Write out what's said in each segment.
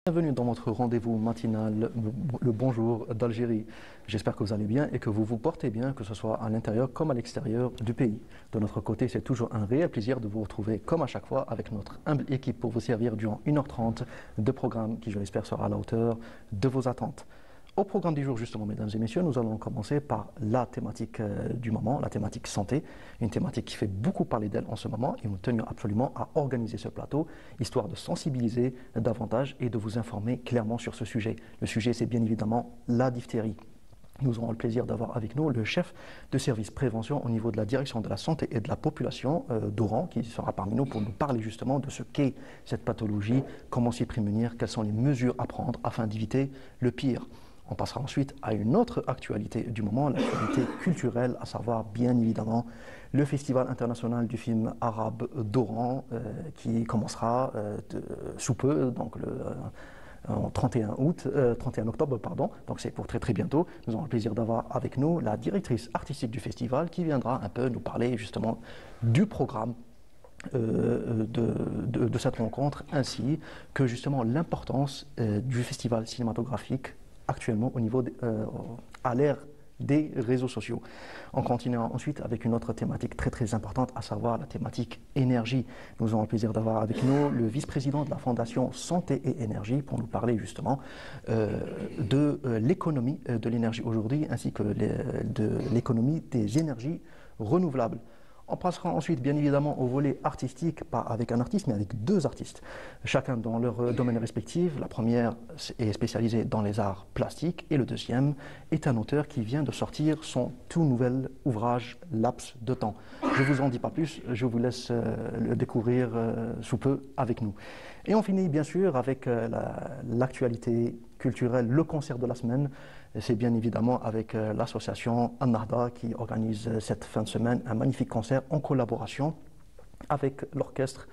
Bienvenue dans votre rendez-vous matinal, le bonjour d'Algérie. J'espère que vous allez bien et que vous vous portez bien, que ce soit à l'intérieur comme à l'extérieur du pays. De notre côté, c'est toujours un réel plaisir de vous retrouver comme à chaque fois avec notre humble équipe pour vous servir durant 1h30 de programme qui, je l'espère, sera à la hauteur de vos attentes. Au programme du jour, justement, mesdames et messieurs, nous allons commencer par la thématique du moment, la thématique santé, une thématique qui fait beaucoup parler d'elle en ce moment et nous tenions absolument à organiser ce plateau, histoire de sensibiliser davantage et de vous informer clairement sur ce sujet. Le sujet, c'est bien évidemment la diphtérie. Nous aurons le plaisir d'avoir avec nous le chef de service prévention au niveau de la direction de la santé et de la population d'Oran, qui sera parmi nous pour nous parler justement de ce qu'est cette pathologie, comment s'y prémunir, quelles sont les mesures à prendre afin d'éviter le pire. On passera ensuite à une autre actualité du moment, l'actualité culturelle, à savoir bien évidemment le Festival international du film arabe d'Oran qui commencera sous peu, donc en 31 octobre, pardon, donc c'est pour très très bientôt. Nous aurons le plaisir d'avoir avec nous la directrice artistique du festival qui viendra un peu nous parler justement du programme de cette rencontre, ainsi que justement l'importance du festival cinématographique actuellement au niveau à l'ère des réseaux sociaux. En continuant ensuite avec une autre thématique très très importante, à savoir la thématique énergie. Nous aurons le plaisir d'avoir avec nous le vice-président de la Fondation Santé et Énergie pour nous parler justement de l'économie de l'énergie aujourd'hui ainsi que de l'économie des énergies renouvelables. On passera ensuite bien évidemment au volet artistique, pas avec un artiste mais avec deux artistes, chacun dans leur domaine respectif. La première est spécialisée dans les arts plastiques et le deuxième est un auteur qui vient de sortir son tout nouvel ouvrage Laps de temps. Je ne vous en dis pas plus, je vous laisse le découvrir sous peu avec nous. Et on finit bien sûr avec l'actualité culturelle, le concert de la semaine. C'est bien évidemment avec l'association An-Nahda qui organise cette fin de semaine un magnifique concert en collaboration avec l'orchestre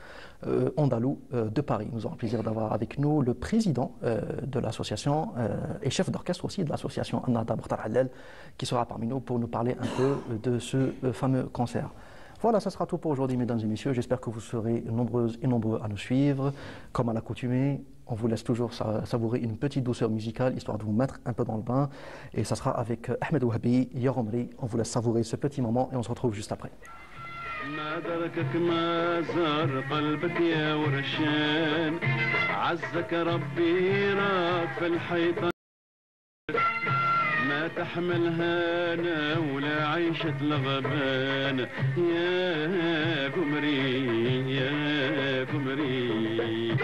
andalou de Paris. Nous aurons le plaisir d'avoir avec nous le président de l'association et chef d'orchestre aussi de l'association An-Nahda, Mokhtar Hallel, qui sera parmi nous pour nous parler un peu de ce fameux concert. Voilà, ça sera tout pour aujourd'hui, mesdames et messieurs. J'espère que vous serez nombreuses et nombreux à nous suivre. Comme à l'accoutumée, on vous laisse toujours savourer une petite douceur musicale, histoire de vous mettre un peu dans le bain. Et ça sera avec Ahmed Ouhabi, Yaromri. On vous laisse savourer ce petit moment et on se retrouve juste après. ما دركك ما زار قلبك يا ورشان عزك ربي راك في الحيطان ما تحملها انا ولا عيشة لغبان يا قمري يا قمري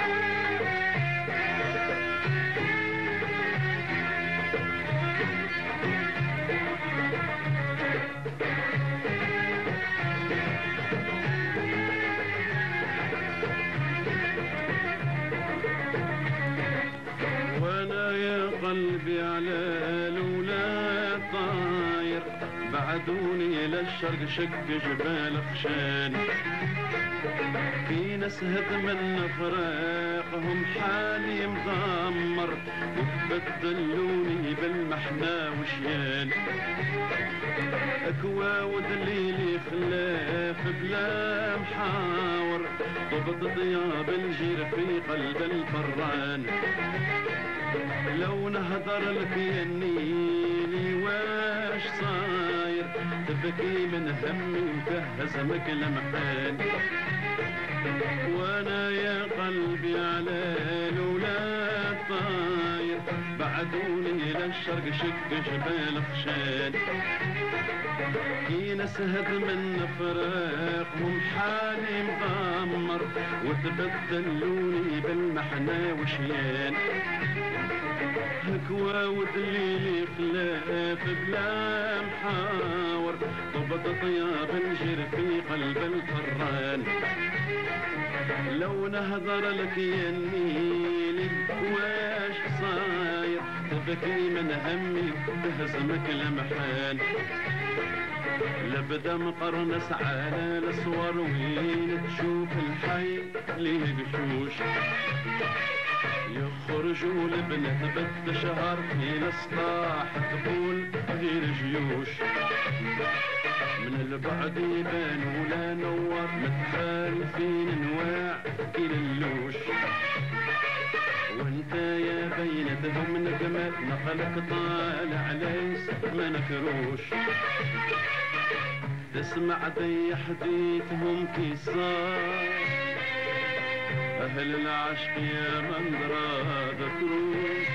قلبي على الأولاد طاير بعدوني للشرق شق جبال خشان في ناس من فراقهم حالي مغمر وتبدلوني بالمحنى وشيان أكوا ودليلي خلاف بلا محاور ضبط طياب الجير في قلب الفران لو نهضر لك يا النيلي واش صاير تبكي من همي وتهز مكلمحان وانا يا قلبي على الولاد طاير بعدوني للشرق شق جبال خشان كي نسهد من فراقهم حالي مغمر وتبدلوني بالمحنى وشيان هكوا ودليلي خلاف بلا محاور ضبط طياب الجير في قلب الفران لو نهضر لك يا النيلي واش صاير تبكي من همي تهزمك المحان لبدا مقرنس على الصور وين تشوف الحي ليه قشوش يخرجوا البنات بالتشهر في السطاح تقول غير جيوش من البعد يبان ولا نور متخالفين انواع كل اللوش وانت عندهم نجمات نقلك طالع ليس ما نكروش تسمع ذي حديثهم كي صار أهل العشق يا من رادك روح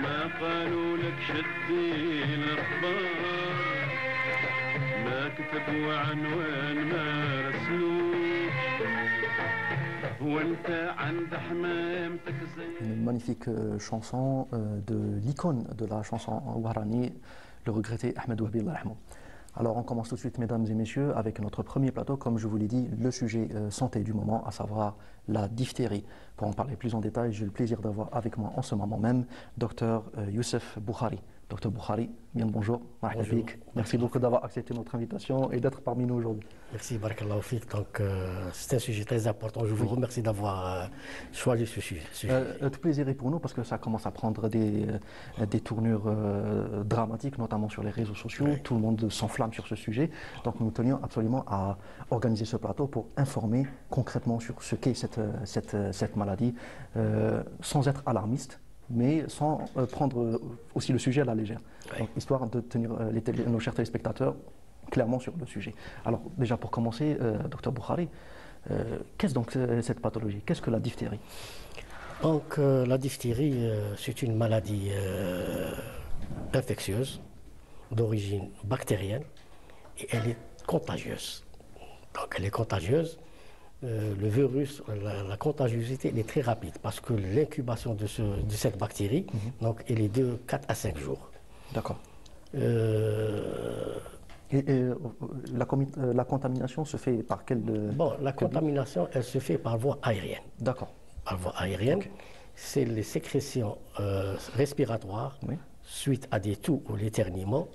ما قالوا لك شدي الأخبار ما كتبوا عنوان ما رسلوك وانت عند حمامتك زي Une magnifique chanson de l'icône de la chanson Wahrani, le regretté Ahmed Wahbi Allah yarhamou. Alors on commence tout de suite, mesdames et messieurs, avec notre premier plateau, comme je vous l'ai dit, le sujet santé du moment, à savoir la diphtérie. Pour en parler plus en détail, j'ai le plaisir d'avoir avec moi en ce moment même Dr Youssef Boukhari. Dr Boukhari, bien le bonjour. Bonjour. Merci beaucoup d'avoir accepté notre invitation et d'être parmi nous aujourd'hui. Merci, Barakallahu Fik. Donc, c'est un sujet très important. Je vous remercie d'avoir choisi ce sujet. Tout plaisir est pour nous parce que ça commence à prendre des tournures dramatiques, notamment sur les réseaux sociaux. Oui. Tout le monde s'enflamme sur ce sujet. Donc nous tenions absolument à organiser ce plateau pour informer concrètement sur ce qu'est cette maladie, sans être alarmiste, mais sans prendre aussi le sujet à la légère. Oui. Donc, histoire de tenir nos chers téléspectateurs clairement sur le sujet. Alors déjà pour commencer, Dr Boukhari, qu'est-ce donc cette pathologie? Qu'est-ce que la diphtérie? Donc, la diphtérie, c'est une maladie infectieuse d'origine bactérienne et elle est contagieuse. Donc, elle est contagieuse. Le virus, la contagiosité, elle est très rapide parce que l'incubation de cette bactérie, donc, elle est de 4 à 5 jours. D'accord. La contamination se fait par quel... Bon, la contamination, elle se fait par voie aérienne. D'accord. Par voie aérienne, Ok. c'est les sécrétions respiratoires Oui. suite à des toux ou l'éternuement.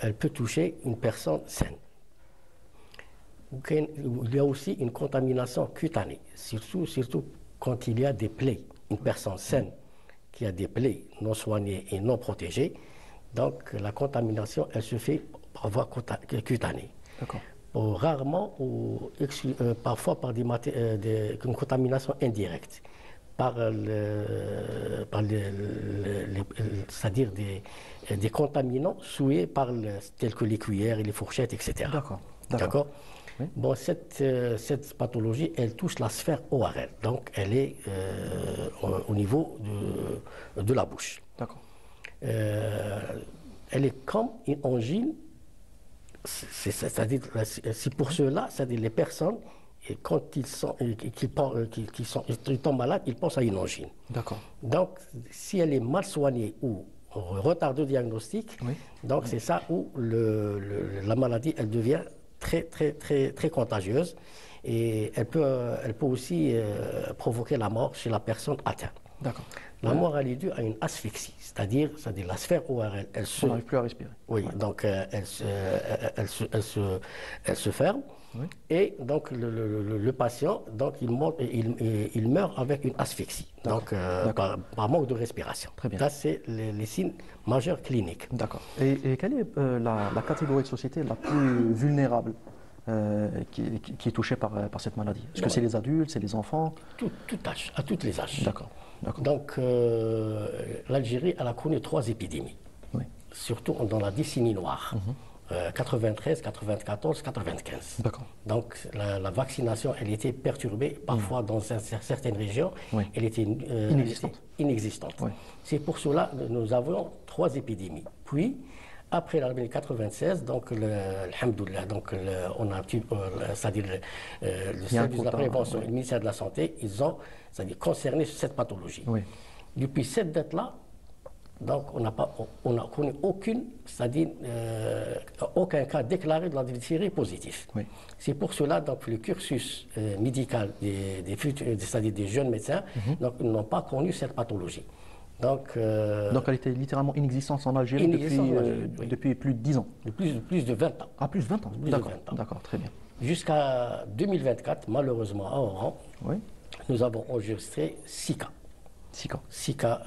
Elle peut toucher une personne saine. Il y a aussi une contamination cutanée, surtout quand il y a des plaies. Une personne saine qui a des plaies non soignées et non protégées, donc la contamination, elle se fait par voie cutanée. D'accord. Rarement ou parfois par une contamination indirecte, c'est-à-dire des contaminants souillés tels que les cuillères et les fourchettes, etc. D'accord. D'accord. Oui. Bon, cette pathologie, elle touche la sphère orale, donc elle est au niveau de la bouche. D'accord. Elle est comme une angine. C'est-à-dire, c'est pour cela, c'est-à-dire les personnes, et quand ils tombent malades, ils pensent à une angine. D'accord. Donc, si elle est mal soignée ou retard de diagnostic, Oui. donc c'est ça où la maladie, elle devient très contagieuse et elle peut aussi provoquer la mort chez la personne atteinte. D'accord. La mort, elle est due à une asphyxie, c'est-à-dire la sphère orale, On n'arrive plus à respirer. oui, donc elle se ferme. Oui. Et donc le patient, donc il meurt avec une asphyxie, donc par manque de respiration. Très bien. Ça, c'est les signes majeurs cliniques. D'accord. Et quelle est la catégorie de société la plus vulnérable qui est touchée par cette maladie? Est-ce que c'est les adultes, c'est les enfants? Tout âge, à tous les âges. D'accord. D'accord. Donc l'Algérie, elle a connu 3 épidémies, Oui. surtout dans la décennie noire. 93, 94, 95. D'accord. Donc la vaccination, elle était perturbée, parfois dans certaines régions, Oui. elle était inexistante. Oui. C'est pour cela que nous avons 3 épidémies. Puis, après l'année 96, donc alhamdoulilah, donc on a c'est-à-dire le service de la prévention et le ministère de la Santé, ils ont concerné cette pathologie. Oui. Depuis cette date-là, donc on n'a connu aucun cas déclaré de la diphtérie positif. Oui. C'est pour cela donc le cursus médical c'est-à-dire des jeunes médecins, donc ils n'ont pas connu cette pathologie. Donc elle était littéralement inexistante en Algérie depuis plus de 10 ans. Plus de 20 ans. Ah, plus de 20 ans. Plus de D'accord. 20 ans. D'accord, très bien. Jusqu'à 2024, malheureusement, à Oran, Oui. nous avons enregistré 6 cas. 6 cas. 6 cas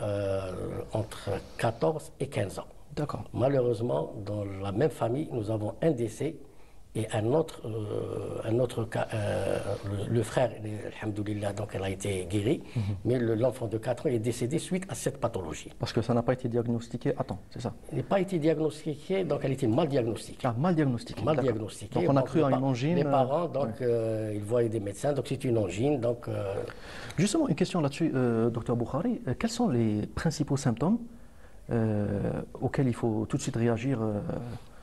entre 14 et 15 ans. D'accord. Malheureusement, dans la même famille, nous avons un décès Et un autre cas, le frère, alhamdoulilah, donc elle a été guérie, mais l'enfant de 4 ans est décédé suite à cette pathologie. Parce que ça n'a pas été diagnostiqué à temps, c'est ça? Elle n'a pas été diagnostiquée, donc elle était mal diagnostiquée. Ah, mal diagnostiqué. Mal d'accord. diagnostiquée. Donc on a cru à une angine. Les parents, donc, ils voyaient des médecins, donc c'est une angine. Donc, Justement, une question là-dessus, docteur Boukhari. Quels sont les principaux symptômes auxquels il faut tout de suite réagir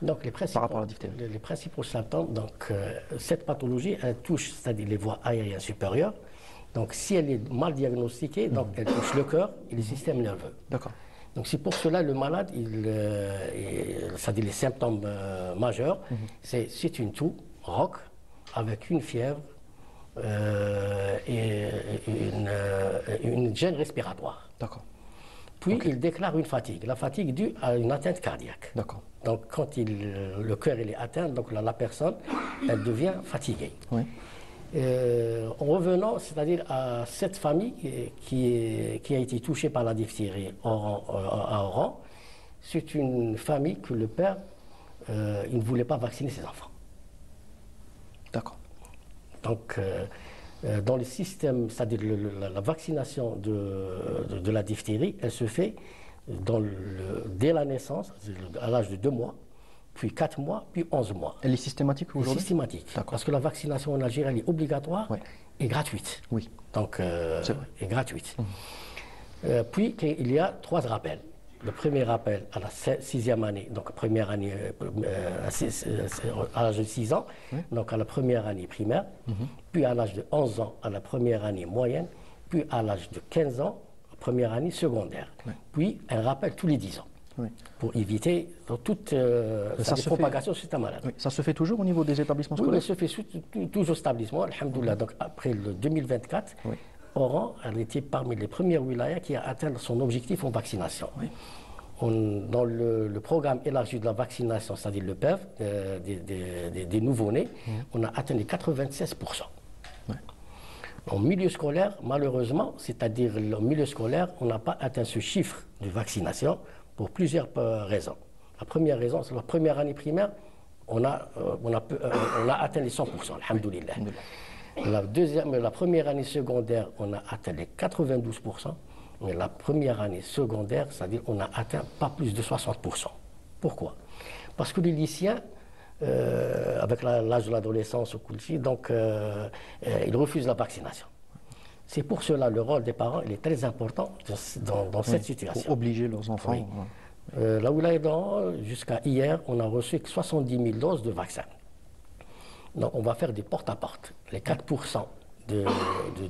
donc par rapport à la diphtérie? les principaux symptômes, donc, cette pathologie, elle touche, c'est-à-dire les voies aériennes supérieures. Donc si elle est mal diagnostiquée, donc elle touche le cœur et le système nerveux. D'accord. Donc c'est pour cela le malade, c'est-à-dire les symptômes majeurs, c'est une toux rauque avec une fièvre et une gêne respiratoire. D'accord. Puis il déclare une fatigue. La fatigue due à une atteinte cardiaque. D'accord. Donc quand le cœur il est atteint, donc la personne, elle devient fatiguée. Oui. En revenant, c'est-à-dire à cette famille qui a été touchée par la diphtérie à Oran, c'est une famille que le père, il ne voulait pas vacciner ses enfants. D'accord. Donc, dans le système, c'est-à-dire la vaccination de la diphtérie, elle se fait dès la naissance, à l'âge de 2 mois, puis 4 mois, puis 11 mois. Elle est systématique Elle est aujourd'hui? systématique. D'accord. Parce que la vaccination en Algérie, elle est obligatoire Ouais. et gratuite. Oui. Donc, C'est vrai. est gratuite. Puis, il y a 3 rappels. Le premier rappel à la 6e année, donc première année à l'âge de 6 ans, donc à la première année primaire, puis à l'âge de 11 ans à la première année moyenne, puis à l'âge de 15 ans, première année secondaire. Puis un rappel tous les 10 ans. Oui. Pour éviter toute propagation sur un malade. Oui. Ça se fait toujours au niveau des établissements Oui, mais scolaires? ça se fait toujours établissement, alhamdoulilah. Donc après le 2024, Oui. Oran, elle était parmi les premières wilayas qui a atteint son objectif en vaccination. Oui. Dans le programme élargi de la vaccination, c'est-à-dire le PEV, des nouveau-nés, on a atteint les 96%. Ouais. En milieu scolaire, malheureusement, c'est-à-dire au milieu scolaire, on n'a pas atteint ce chiffre de vaccination pour plusieurs raisons. La première raison, c'est la première année primaire, on a atteint les 100%, alhamdoulilah. La première année secondaire, on a atteint les 92%, mais la première année secondaire, c'est-à-dire on a atteint pas plus de 60%. Pourquoi? Parce que les lycéens, avec l'âge de l'adolescence au Kulfi, donc ils refusent la vaccination. C'est pour cela le rôle des parents il est très important dans cette situation. Pour obliger leurs enfants. Oui. Là où jusqu'à hier, on a reçu 70 000 doses de vaccins. Donc on va faire des porte-à-porte. Les 4%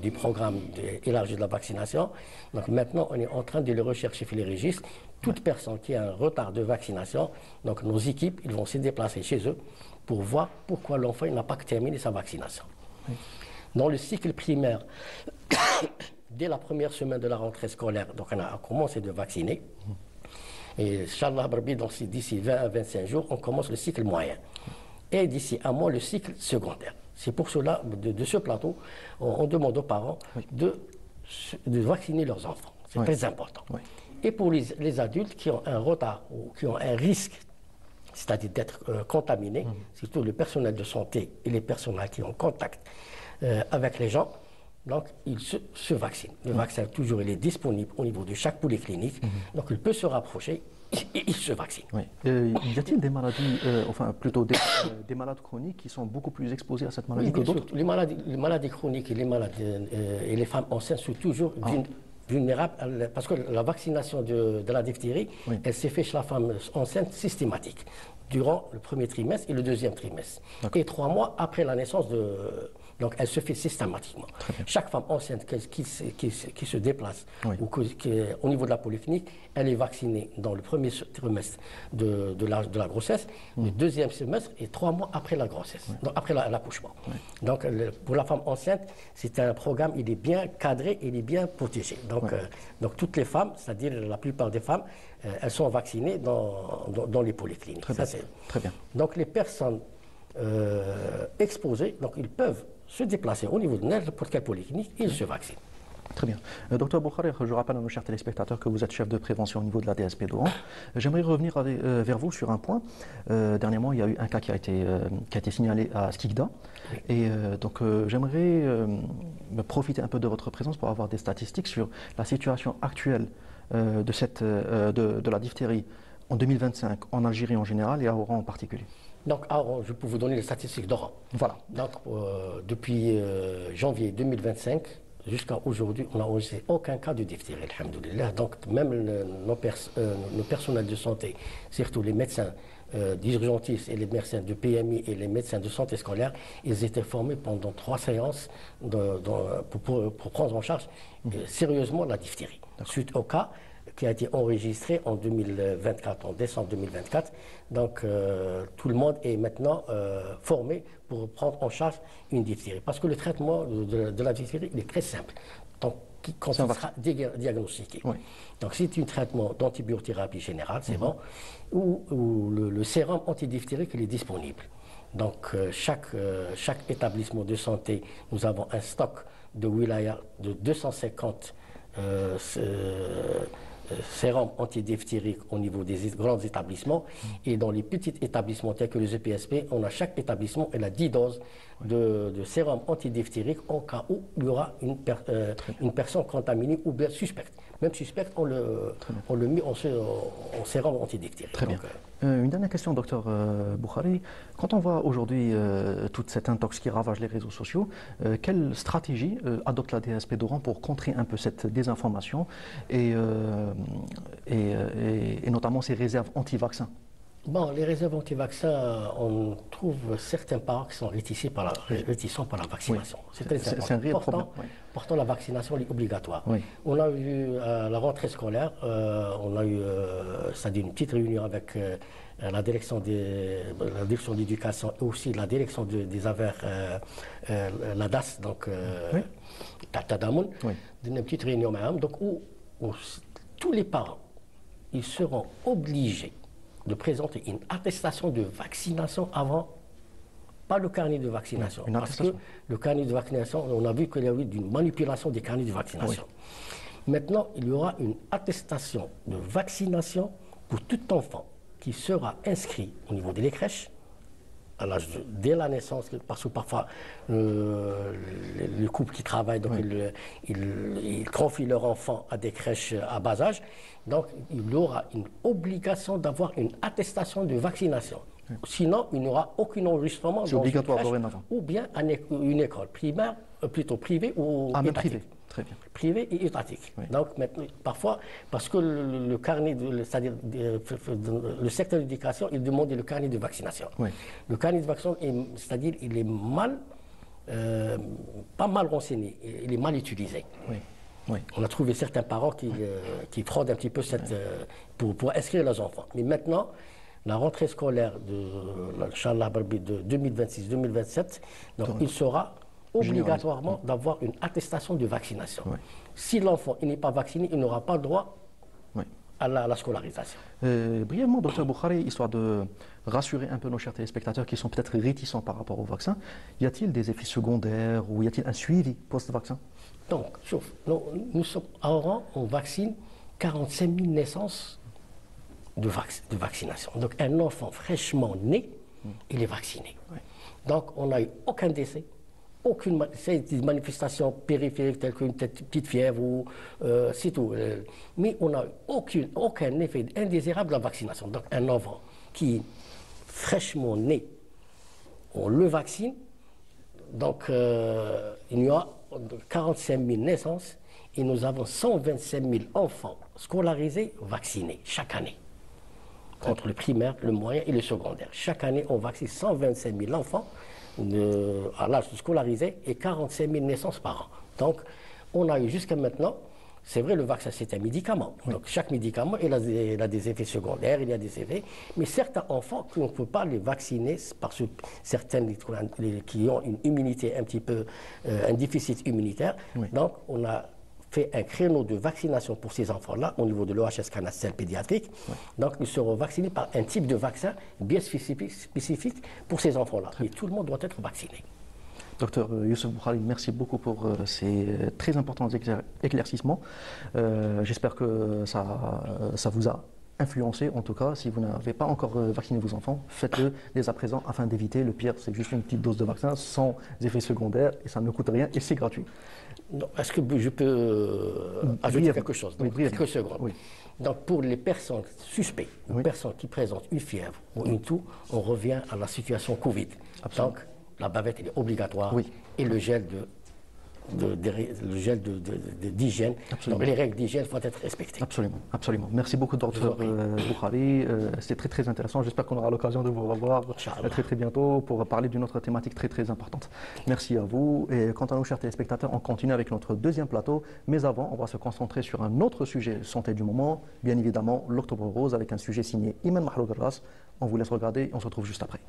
du programme élargi de la vaccination. Donc maintenant, on est en train de le rechercher sur les registres. Toute personne qui a un retard de vaccination, donc nos équipes, ils vont se déplacer chez eux pour voir pourquoi l'enfant n'a pas terminé sa vaccination. Oui. Dans le cycle primaire, dès la première semaine de la rentrée scolaire, donc on a commencé de vacciner. Et Inch'Allah, d'ici 20 à 25 jours, on commence le cycle moyen. Et d'ici un mois, le cycle secondaire. C'est pour cela, de ce plateau, on demande aux parents de vacciner leurs enfants. C'est très important. Oui. Et pour les adultes qui ont un retard ou qui ont un risque, c'est-à-dire d'être contaminés, surtout le personnel de santé et les personnels qui ont contact avec les gens, donc ils se vaccinent. Le vaccin, toujours, il est disponible au niveau de chaque polyclinique, donc il peut se rapprocher et il se vaccine. Oui. Y a-t-il des maladies, enfin plutôt des malades chroniques qui sont beaucoup plus exposés à cette maladie que d'autres? Les maladies chroniques et les femmes enceintes sont toujours vulnérables, parce que la vaccination de la diphtérie, elle s'est faite chez la femme enceinte systématique, durant le premier trimestre et le deuxième trimestre. Et 3 mois après la naissance donc elle se fait systématiquement. Chaque femme enceinte qui se déplace au niveau de la polyclinique, elle est vaccinée dans le premier trimestre de la grossesse, le deuxième semestre et 3 mois après la grossesse, donc après l'accouchement. Donc pour la femme enceinte, c'est un programme, il est bien cadré, il est bien protégé. Donc toutes les femmes, c'est-à-dire la plupart des femmes, elles sont vaccinées dans les polycliniques. Très bien. Donc les personnes exposées, donc ils peuvent se déplacer au niveau de n'importe quelle polyclinique et ils se vaccinent. Très bien. Docteur Boukhari, je rappelle à nos chers téléspectateurs que vous êtes chef de prévention au niveau de la DSP d'Oran. J'aimerais revenir vers vous sur un point. Dernièrement, il y a eu un cas qui a été signalé à Skikda. Et donc, j'aimerais me profiter un peu de votre présence pour avoir des statistiques sur la situation actuelle de la diphtérie en 2025 en Algérie en général et à Oran en particulier. Donc, alors, je peux vous donner les statistiques d'Oran. Voilà. Donc, depuis janvier 2025 jusqu'à aujourd'hui, on n'a enregistré aucun cas de diphtérie, alhamdoulilah. Donc, même nos personnels de santé, surtout les médecins d'urgentistes et les médecins de PMI et les médecins de santé scolaire, ils étaient formés pendant 3 séances pour prendre en charge sérieusement la diphtérie. Suite au cas qui a été enregistré en 2024, en décembre 2024. Donc, tout le monde est maintenant formé pour prendre en charge une diphtérie. Parce que le traitement de la diphtérie, il est très simple. Donc, quand il sera diagnostiqué. Oui. Donc, c'est un traitement d'antibiothérapie générale, c'est bon, ou le sérum antidiphtérique, il est disponible. Donc, chaque établissement de santé, nous avons un stock de wilaya de 250 sérum antidiphtérique au niveau des grands établissements et dans les petits établissements tels que les EPSP, on a chaque établissement et a 10 doses de sérum antidiphtérique au cas où il y aura une personne contaminée ou bien suspecte. Même suspecte, on le met en sérum antidiphtérique. Très bien. Une dernière question, docteur Boukhari. Quand on voit aujourd'hui toute cette intox qui ravage les réseaux sociaux, quelle stratégie adopte la DSP d'Oran pour contrer un peu cette désinformation et notamment ces réserves anti-vaccins? Bon, les réserves anti-vaccins, on trouve certains parents qui sont réticents par la vaccination. Oui. C'est très important. C'est un réel problème. Pourtant, la vaccination est obligatoire. Oui. On a eu à la rentrée scolaire, on a eu c'est-à-dire une petite réunion avec la direction de l'éducation et aussi la direction des affaires, la DAS, donc Tadamoun, une petite réunion même, donc où tous les parents, ils seront obligés de présenter une attestation de vaccination avant, pas le carnet de vaccination. Parce que le carnet de vaccination, on a vu qu'il y a eu une manipulation des carnets de vaccination. Oui. Maintenant, il y aura une attestation de vaccination pour tout enfant qui sera inscrit au niveau des crèches, dès la naissance, parce que parfois les couples qui travaillent, donc ils confient leur enfant à des crèches à bas âge. Donc, il y aura une obligation d'avoir une attestation de vaccination. Sinon, il n'y aura aucun enregistrement dans une crèche ou bien une école primaire, plutôt privée ou étatique. Privé. Très bien. Privé et étatique. Oui. Donc, maintenant, parfois, parce que le carnet, c'est-à-dire le secteur de l'éducation, il demande le carnet de vaccination. Oui. Le carnet de vaccination, c'est-à-dire, il est pas mal renseigné, il est mal utilisé. Oui. Oui. On a trouvé certains parents qui fraudent un petit peu pour inscrire leurs enfants. Mais maintenant, la rentrée scolaire de 2026-2027, donc il sera obligatoirement d'avoir une attestation de vaccination. Oui. Si l'enfant n'est pas vacciné, il n'aura pas droit à la scolarisation. Brièvement, docteur Boukhari, histoire de rassurer un peu nos chers téléspectateurs qui sont peut-être réticents par rapport au vaccin, y a-t-il des effets secondaires ou y a-t-il un suivi post-vaccin? Donc, nous sommes à Oran, on vaccine 45 000 naissances de vaccination. Donc, un enfant fraîchement né, il est vacciné. Oui. Donc, on n'a eu aucun décès. Aucune manifestation périphérique telle qu'une petite fièvre ou c'est tout. Mais on n'a eu aucun effet indésirable de la vaccination. Donc un enfant qui est fraîchement né, on le vaccine. Donc il y a 45 000 naissances et nous avons 125 000 enfants scolarisés vaccinés chaque année. Contre le primaire, le moyen et le secondaire. Chaque année, on vaccine 125 000 enfants à l'âge de scolariser et 45 000 naissances par an. Donc, on a eu jusqu'à maintenant, c'est vrai, le vaccin c'est un médicament. Oui. Donc, chaque médicament, il a des effets secondaires, il y a des effets. Mais certains enfants, on ne peut pas les vacciner parce que certains qui ont une immunité un petit peu, un déficit immunitaire. Oui. Donc, on a fait un créneau de vaccination pour ces enfants-là au niveau de l'OHS Canacelle pédiatrique. Oui. Donc, ils seront vaccinés par un type de vaccin bien spécifique pour ces enfants-là. Et tout le monde doit être vacciné. Docteur Youssef Boukhari, merci beaucoup pour ces très importants éclaircissements. J'espère que ça vous a influencé. En tout cas, si vous n'avez pas encore vacciné vos enfants, faites-le dès à présent afin d'éviter. Le pire, c'est juste une petite dose de vaccin sans effet secondaire et ça ne coûte rien et c'est gratuit. Est-ce que je peux ajouter quelque chose? Donc, quelques secondes. Oui. Donc, pour les personnes suspectes, les personnes qui présentent une fièvre ou une toux, on revient à la situation Covid. Absolument. Donc, la bavette est obligatoire Oui. et le gel d'hygiène. Donc, les règles d'hygiène vont être respectées. Absolument, absolument. Merci beaucoup, docteur Boukhari. C'est très, très intéressant. J'espère qu'on aura l'occasion de vous revoir très, très bientôt pour parler d'une autre thématique très, très importante. Merci à vous. Et quant à nos chers téléspectateurs, on continue avec notre deuxième plateau. Mais avant, on va se concentrer sur un autre sujet santé du moment. Bien évidemment, l'Octobre Rose avec un sujet signé Iman Mahloud Ras. On vous laisse regarder et on se retrouve juste après.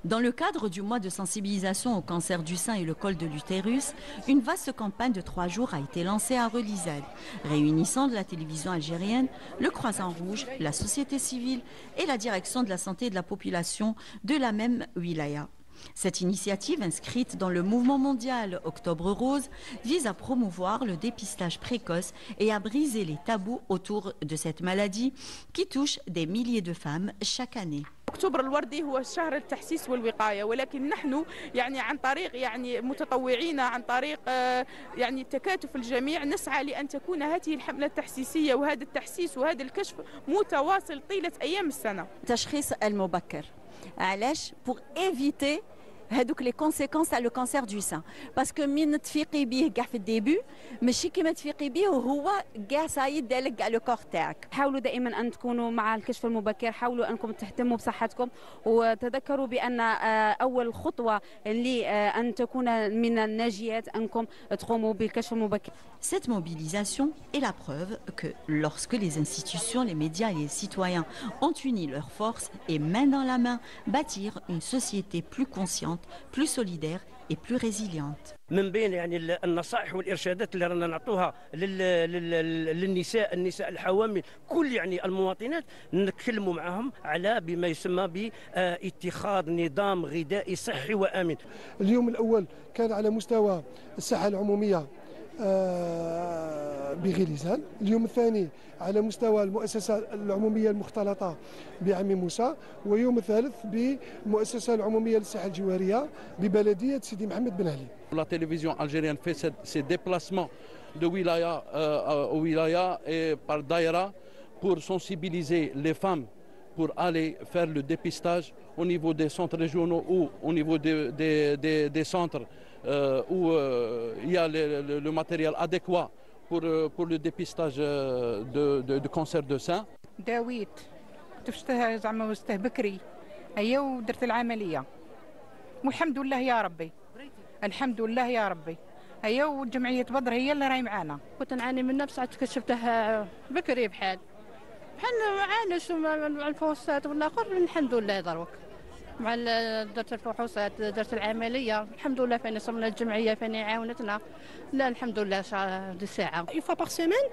Dans le cadre du mois de sensibilisation au cancer du sein et le col de l'utérus, une vaste campagne de 3 jours a été lancée à Relizade, réunissant de la télévision algérienne, le Croissant Rouge, la société civile et la direction de la santé et de la population de la même wilaya. Cette initiative, inscrite dans le mouvement mondial Octobre Rose, vise à promouvoir le dépistage précoce et à briser les tabous autour de cette maladie qui touche des milliers de femmes chaque année. أكتوبر الوردي هو شهر التحسيس والوقاية، ولكن نحن يعني عن طريق متطوعين، عن طريق تكاتف الجميع نسعى لأن تكون هذه الحملة التحسيسية وهذا التحسيس وهذا الكشف متواصل طيلة أيام السنة. التشخيص المبكر علاش pour éviter هذوك لي كونسيكونس تاع لو كانسير دو سان باسكو من تفيقي بيه كاع في الديبي ماشي كيما تفيقي بيه وهو كاع صايد دالك كاع لو كور تاعك. حاولوا دائما ان تكونوا مع الكشف المبكر، حاولوا انكم تهتموا بصحتكم وتذكروا بان اول خطوه لان تكون من الناجيات انكم تقوموا بالكشف المبكر. Cette mobilisation est la preuve que lorsque les institutions, les médias et les citoyens ont uni leurs forces et main dans la main bâtir une société plus consciente, plus solidaire et plus résiliente. من بين النصائح والارشادات اللي رانا نعطوها النساء الحوامل، كل المواطنات نتكلموا معهم على بما يسمى باتخاذ نظام غذائي صحي وامن. اليوم الاول كان على مستوى الصحه العموميه بغليزان، اليوم الثاني على مستوى المؤسسة العمومية المختلطة بعمي موسى، ويوم الثالث بالمؤسسة العمومية للصحة الجوارية ببلدية سيدي محمد بن علي. La télévision algérienne fait ses déplacements de wilaya au wilaya et par daïra pour sensibiliser les femmes pour aller faire le dépistage au niveau des centres régionaux ou au niveau des centres où il y a le matériel adéquat pour le dépistage de cancer de sein. داويت تفشتها زعما وسته بكري هيا ودرت العملية والحمد لله يا ربي، الحمد لله يا ربي. هيا وجمعية بدر هي اللي راهي معانا. كنت نعاني من نفس عاد كشفتها بكري بحال معاناش مع الفحوصات والاخر، الحمد لله دروك مع درت الفحوصات درت العمليه، الحمد لله فاني صرنا الجمعيه فاني عاونتنا. لا الحمد لله دي ساعه. Une fois par semaine,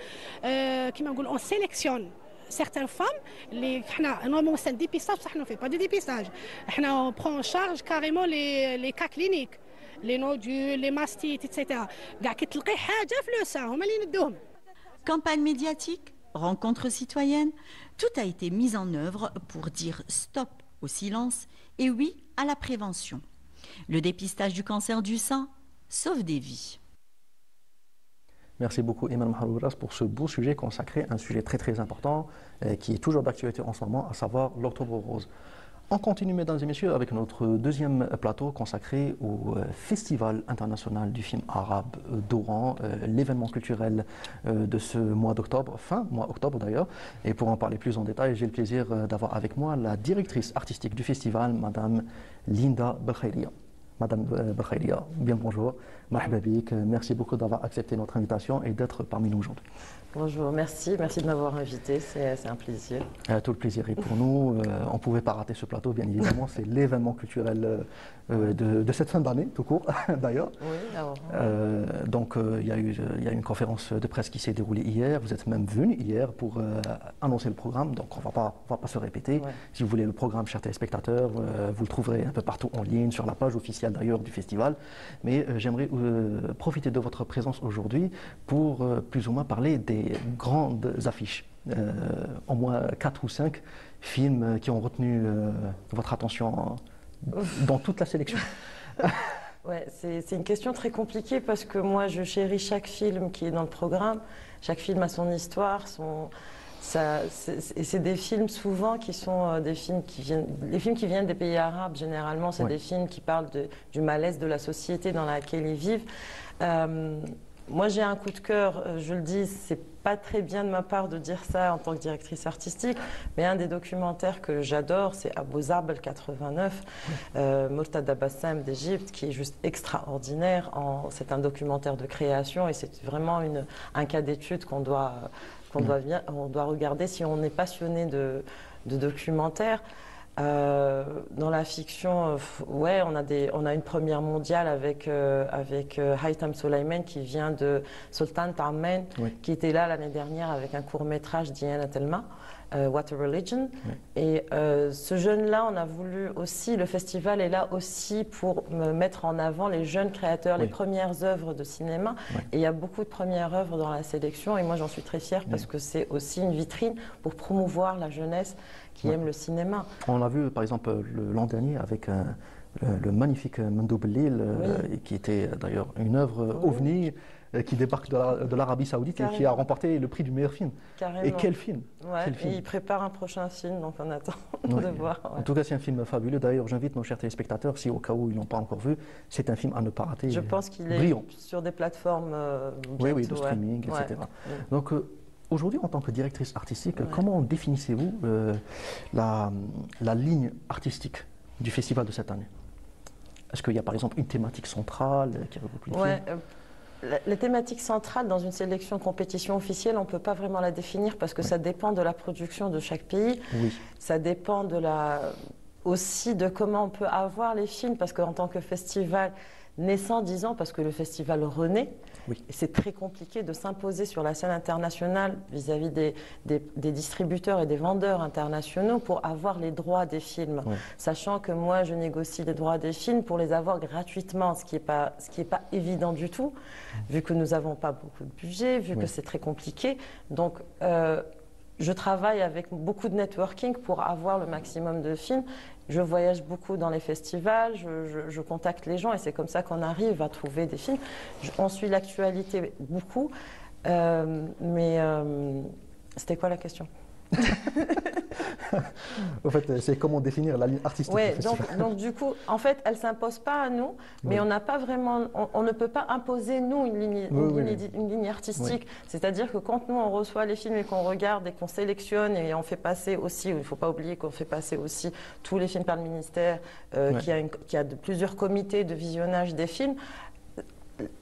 كيما نقول on sélectionne certaines femmes اللي حنا normalement c'est un dépistage بصح حنا fait pas de dépistage. حنا on prend en charge carrément les cas cliniques, les nodules, les mastites etc. كاع كي تلقي حاجه في لو سان هما اللي ندوهم. Campagne médiatique, rencontres citoyennes, tout a été mis en œuvre pour dire stop au silence et oui à la prévention. Le dépistage du cancer du sein sauve des vies. Merci beaucoup Iman Mahloud Ras pour ce beau sujet consacré à un sujet très très important qui est toujours d'actualité en ce moment, à savoir l'Octobre Rose. On continue, mesdames et messieurs, avec notre deuxième plateau consacré au Festival international du film arabe d'Oran, l'événement culturel de ce mois d'octobre, fin mois octobre d'ailleurs. Et pour en parler plus en détail, j'ai le plaisir d'avoir avec moi la directrice artistique du festival, Madame Linda Belkhairia. Madame Belkhairia, bien bonjour. Marhaba bik. Merci beaucoup d'avoir accepté notre invitation et d'être parmi nous aujourd'hui. Bonjour, merci de m'avoir invité, c'est un plaisir. Tout le plaisir est pour nous. On ne pouvait pas rater ce plateau, bien évidemment. C'est l'événement culturel de cette fin d'année, tout court, d'ailleurs. Oui, alors. Donc, il y a une conférence de presse qui s'est déroulée hier. Vous êtes même venu hier pour annoncer le programme. Donc, on ne va pas se répéter. Ouais. Si vous voulez le programme, chers téléspectateurs, vous le trouverez un peu partout en ligne, sur la page officielle d'ailleurs du festival. Mais j'aimerais profiter de votre présence aujourd'hui pour plus ou moins parler des grandes affiches. Au moins 4 ou 5 films qui ont retenu votre attention dans toute la sélection. Ouais, c'est une question très compliquée parce que moi je chéris chaque film qui est dans le programme. Chaque film a son histoire, et c'est des films souvent qui sont des films qui viennent, les films qui viennent des pays arabes généralement, c'est des films qui parlent du malaise de la société dans laquelle ils vivent. Moi j'ai un coup de cœur, je le dis, c'est pas très bien de ma part de dire ça en tant que directrice artistique, mais un des documentaires que j'adore, c'est Abou Zarbel 89, Murtada Bassam d'Égypte, qui est juste extraordinaire. C'est un documentaire de création et c'est vraiment un cas d'étude qu'on doit regarder si on est passionné de documentaires. Dans la fiction, ouais, on a une première mondiale avec Haytham Soleiman qui vient de Sultan Ta'men, qui était là l'année dernière avec un court-métrage d'Iana Telma, What a Religion. Et ce jeune-là, on a voulu aussi, le festival est là aussi pour mettre en avant les jeunes créateurs, les premières œuvres de cinéma. Et il y a beaucoup de premières œuvres dans la sélection et moi j'en suis très fière parce que c'est aussi une vitrine pour promouvoir la jeunesse qui aime le cinéma. On l'a vu par exemple l'an dernier avec le magnifique Mendo Bellil, qui était d'ailleurs une œuvre ovni qui débarque de l'Arabie Saoudite et qui a remporté le prix du meilleur film. Carrément. Et quel film, quel film. Et il prépare un prochain film, donc on attend de voir. En tout cas, c'est un film fabuleux. D'ailleurs, j'invite nos chers téléspectateurs, si au cas où ils ne l'ont pas encore vu, c'est un film à ne pas rater. Je pense qu'il est sur des plateformes bientôt, de streaming, etc. Donc, aujourd'hui, en tant que directrice artistique, comment définissez-vous la ligne artistique du festival de cette année? Est-ce qu'il y a par exemple une thématique centrale qui regroupe les films? Les thématiques centrales dans une sélection compétition officielle, on ne peut pas vraiment la définir parce que ça dépend de la production de chaque pays. Ça dépend aussi de comment on peut avoir les films parce qu'en tant que festival naissant, disons, parce que le festival renaît, c'est très compliqué de s'imposer sur la scène internationale vis-à-vis des distributeurs et des vendeurs internationaux pour avoir les droits des films. Sachant que moi, je négocie les droits des films pour les avoir gratuitement, ce qui est pas évident du tout, vu que nous n'avons pas beaucoup de budget, vu que c'est très compliqué. Donc, je travaille avec beaucoup de networking pour avoir le maximum de films. Je voyage beaucoup dans les festivals, je contacte les gens et c'est comme ça qu'on arrive à trouver des films. On suit l'actualité beaucoup, mais c'était quoi la question? En fait, c'est comment définir la ligne artistique. Donc du coup, en fait, elle ne s'impose pas à nous, mais on n'a pas vraiment, on ne peut pas imposer nous une ligne artistique. C'est-à-dire que quand nous on reçoit les films et qu'on regarde et qu'on sélectionne et on fait passer aussi, il ne faut pas oublier qu'on fait passer aussi tous les films par le ministère, qui a plusieurs comités de visionnage des films.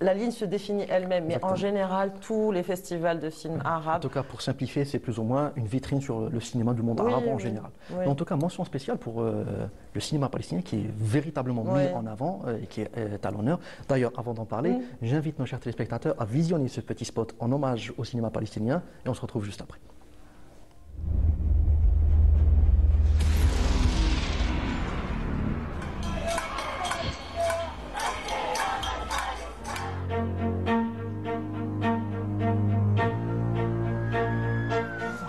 La ligne se définit elle-même, mais en général, tous les festivals de films arabes... En tout cas, pour simplifier, c'est plus ou moins une vitrine sur le cinéma du monde arabe en général. Mais en tout cas, mention spéciale pour le cinéma palestinien qui est véritablement mis en avant et qui est à l'honneur. D'ailleurs, avant d'en parler, j'invite nos chers téléspectateurs à visionner ce petit spot en hommage au cinéma palestinien et on se retrouve juste après.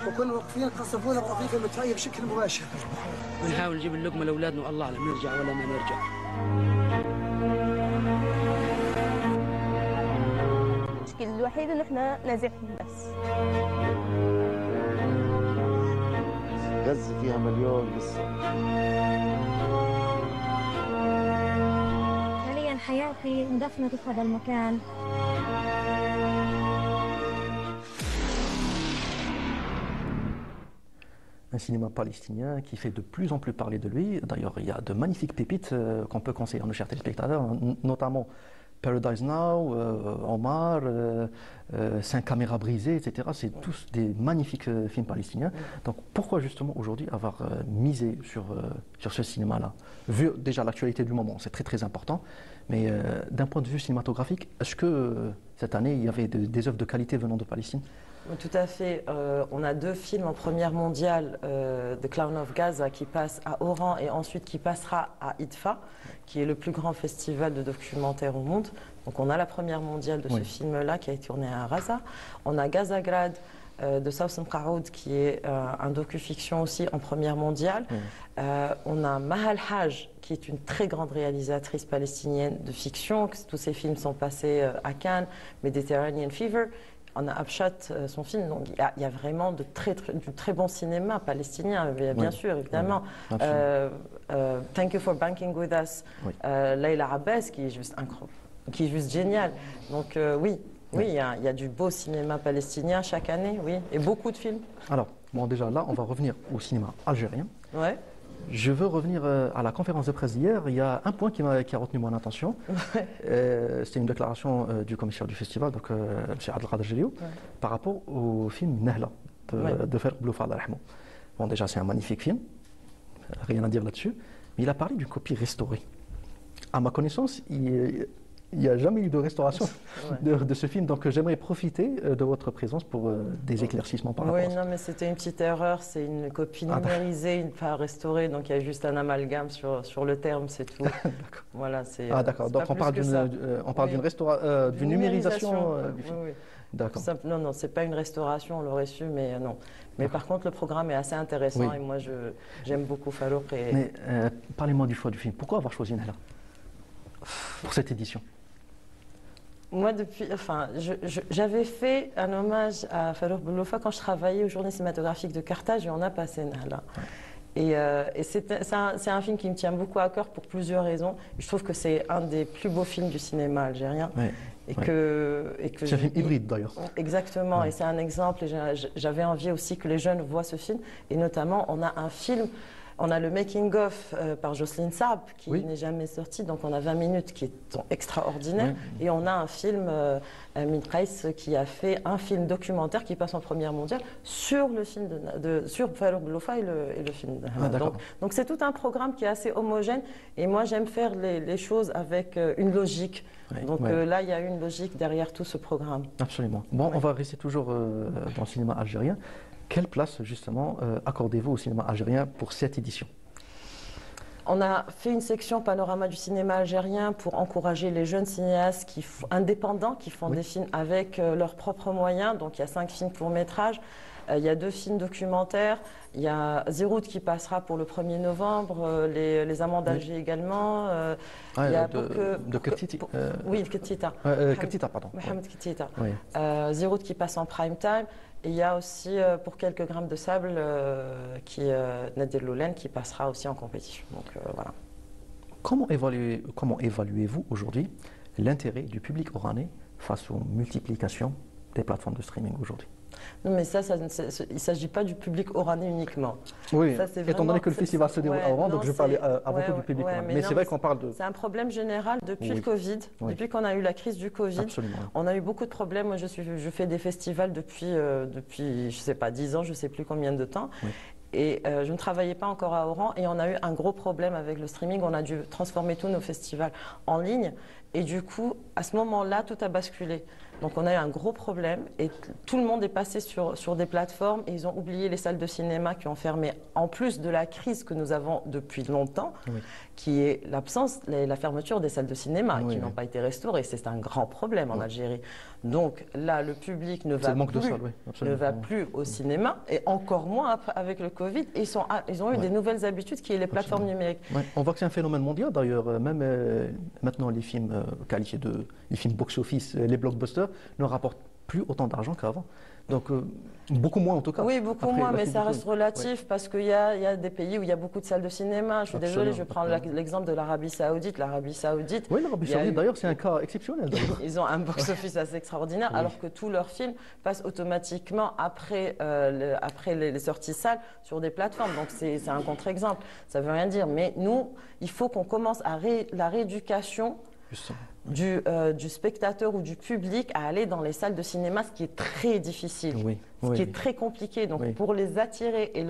وكنا واقفين قصفونا القضية المدفعية بشكل مباشر. ونحاول نجيب اللقمة لأولادنا والله أعلم نرجع ولا ما نرجع. المشكلة الوحيدة إن إحنا نازحين بس. غزة فيها مليون قصة. حاليا حياتي مدفنة في هذا المكان. un cinéma palestinien qui fait de plus en plus parler de lui. D'ailleurs, il y a de magnifiques pépites qu'on peut conseiller à nos chers téléspectateurs, notamment Paradise Now, Omar, 5 caméras brisées, etc. C'est tous des magnifiques films palestiniens. Donc pourquoi justement aujourd'hui avoir misé sur ce cinéma-là? Vu déjà l'actualité du moment, c'est très très important, mais d'un point de vue cinématographique, est-ce que cette année il y avait des œuvres de qualité venant de Palestine? Tout à fait. On a 2 films en première mondiale, The Clown of Gaza, qui passe à Oran et ensuite qui passera à IDFA, qui est le plus grand festival de documentaires au monde. Donc on a la première mondiale de ce film-là qui a été tourné à Raza. On a Gazagrad de Sousan Qaoud, qui est un docu-fiction aussi en première mondiale. On a Mahal Haj, qui est une très grande réalisatrice palestinienne de fiction. Tous ses films sont passés à Cannes, Mediterranean Fever. On a Abshat, son film, donc il y a vraiment du très bon cinéma palestinien, bien sûr, évidemment. Thank You for Banking With Us, Leila Abbas, qui est juste incroyable, qui est juste génial. Donc oui, il y a du beau cinéma palestinien chaque année, oui, et beaucoup de films. Alors, bon, déjà là, on va revenir au cinéma algérien. Ouais. Je veux revenir à la conférence de presse d'hier. Il y a un point qui a retenu mon attention. C'était une déclaration du commissaire du festival, donc M. Abdelkader Jelioub, par rapport au film Nahla de Farouk Bloufa. Bon, déjà, c'est un magnifique film, rien à dire là-dessus, mais il a parlé d'une copie restaurée. À ma connaissance, il n'y a jamais eu de restauration de ce film, donc j'aimerais profiter de votre présence pour des éclaircissements par rapport à ça. Oui, non, mais c'était une petite erreur, c'est une copie numérisée, pas restaurée, donc il y a juste un amalgame sur le terme, c'est tout. Voilà, d'accord, donc on parle d'une numérisation du film. Oui. D'accord. Non, c'est pas une restauration, on l'aurait su, mais non. Mais par contre, le programme est assez intéressant et moi, j'aime beaucoup Farouk. Mais parlez-moi du choix du film. Pourquoi avoir choisi Nahla pour cette édition? Moi, j'avais fait un hommage à Farouk Bloufa quand je travaillais aux Journées cinématographiques de Carthage et on a passé Nahla. Et c'est un film qui me tient beaucoup à cœur pour plusieurs raisons. Je trouve que c'est un des plus beaux films du cinéma algérien. C'est un film hybride d'ailleurs. Exactement, et c'est un exemple. Et j'avais envie aussi que les jeunes voient ce film. Et notamment, on a un film. On a le making-of par Jocelyne Saab qui n'est jamais sorti, donc on a 20 minutes qui sont extraordinaires. Et on a un film, Amin Qais, qui a fait un film documentaire qui passe en première mondiale sur le film sur Farouk Bloufa et le film. Donc c'est tout un programme qui est assez homogène. Et moi j'aime faire les choses avec une logique. Donc là il y a une logique derrière tout ce programme. Absolument. Bon, on va rester toujours dans le cinéma algérien. Quelle place, justement, accordez-vous au cinéma algérien pour cette édition? On a fait une section panorama du cinéma algérien pour encourager les jeunes cinéastes indépendants qui font des films avec leurs propres moyens. Donc il y a 5 films courts-métrages, il y a 2 films documentaires, il y a Zerout qui passera pour le 1er novembre, les Amants d'Alger également. Il y a de Ketita. Oui, Ketita. Ketita, pardon. Mohamed Ketita. Zerout qui passe en prime time. Et il y a aussi, pour quelques grammes de sable, Nadir Loulen qui passera aussi en compétition. Donc voilà. Comment évaluez-vous aujourd'hui l'intérêt du public oranais face aux multiplications des plateformes de streaming aujourd'hui? Non, mais il ne s'agit pas du public oranais uniquement. Oui, étant donné que le festival se déroule à Oran, donc je parlais à propos du public oranais. Mais c'est vrai qu'on parle de... C'est un problème général depuis le Covid, depuis qu'on a eu la crise du Covid. Absolument. On a eu beaucoup de problèmes. Moi, je fais des festivals depuis je ne sais pas, 10 ans, je ne sais plus combien de temps. Et je ne travaillais pas encore à Oran et on a eu un gros problème avec le streaming. On a dû transformer tous nos festivals en ligne. Et du coup, à ce moment-là, tout a basculé. Donc on a eu un gros problème et tout le monde est passé sur des plateformes et ils ont oublié les salles de cinéma qui ont fermé, en plus de la crise que nous avons depuis longtemps, qui est l'absence, la fermeture des salles de cinéma qui n'ont pas été restaurées. C'est un grand problème en Algérie. Donc là, le public ne va plus au cinéma et encore moins avec le Covid. Et ils ont eu des nouvelles habitudes qui est les plateformes numériques. On voit que c'est un phénomène mondial d'ailleurs. Même maintenant, les films qualifiés les films box-office, les blockbusters, ne rapportent plus autant d'argent qu'avant. Donc, beaucoup moins en tout cas. Oui, beaucoup Après, moins, la mais suite ça du reste film. relatif Ouais. parce qu'il y a des pays où il y a beaucoup de salles de cinéma. Je suis désolée, je vais prendre l'exemple de l'Arabie Saoudite. L'Arabie Saoudite. Oui, l'Arabie il y a Saoudite, eu- d'ailleurs, c'est un cas exceptionnel. d'ailleurs. Ils ont un box-office assez extraordinaire, Oui. alors que tous leurs films passent automatiquement après, après les sorties salles sur des plateformes. Donc c'est un contre-exemple. Ça ne veut rien dire. Mais nous, il faut qu'on commence à la rééducation Justement. du spectateur ou du public à aller dans les salles de cinéma, ce qui est très difficile, Oui, ce oui, qui oui. est très compliqué. Donc Oui. pour les attirer et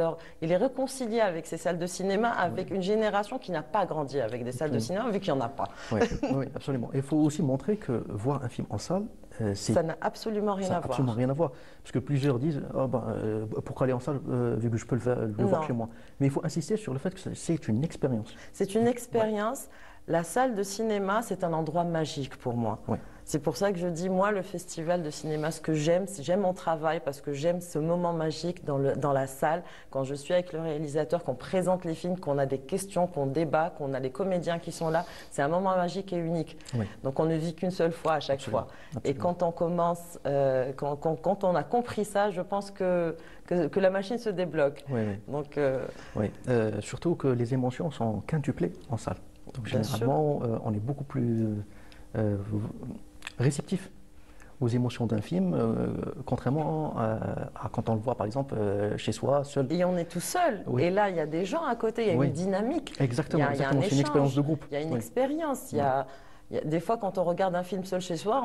les réconcilier avec ces salles de cinéma, avec une génération qui n'a pas grandi avec des salles de cinéma, vu qu'il n'y en a pas. Oui, oui, absolument. Il faut aussi montrer que voir un film en salle, Ça n'a absolument rien ça à n'a voir. absolument rien à voir. Parce que plusieurs disent oh, pourquoi aller en salle vu que je peux le voir Non. chez moi. Mais il faut insister sur le fait que c'est une expérience. C'est une expérience. La salle de cinéma, c'est un endroit magique pour moi. Ouais. C'est pour ça que je dis, moi, le festival de cinéma, ce que j'aime, j'aime mon travail parce que j'aime ce moment magique dans la salle, quand je suis avec le réalisateur, qu'on présente les films, qu'on a des questions, qu'on débat, qu'on a les comédiens qui sont là. C'est un moment magique et unique. Oui. Donc on ne vit qu'une seule fois à chaque fois. Et quand on commence, quand on a compris ça, je pense que la machine se débloque. Oui, oui. Donc, Oui. Surtout que les émotions sont quintuplées en salle. Donc Bien généralement, on est beaucoup plus réceptif aux émotions d'un film, contrairement à quand on le voit par exemple chez soi, seul. Et on est tout seul. Oui. Et là, il y a des gens à côté, il y a Oui. une dynamique. Exactement, Il y a un exactement. C'est une échange, expérience de groupe. Il y a une Oui. expérience. Des fois, quand on regarde un film seul chez soi,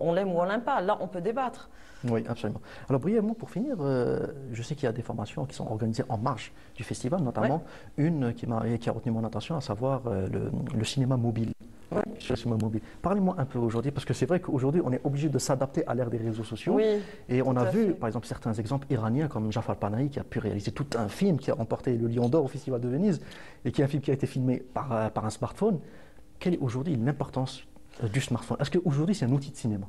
on l'aime ou on l'aime pas. Là, on peut débattre. Oui, absolument. Alors brièvement, pour finir, je sais qu'il y a des formations qui sont organisées en marge du festival, notamment une qui a retenu mon attention, à savoir le cinéma mobile. Le cinéma mobile. Parlez-moi un peu aujourd'hui, parce que c'est vrai qu'aujourd'hui, on est obligé de s'adapter à l'ère des réseaux sociaux. Oui, et on tout a à vu, fait. par exemple, certains exemples iraniens, comme Jafar Panahi, qui a pu réaliser tout un film, qui a remporté le Lion d'Or au Festival de Venise, et qui est un film qui a été filmé par un smartphone. Quelle est aujourd'hui l'importance du smartphone? Est-ce qu'aujourd'hui, c'est un outil de cinéma?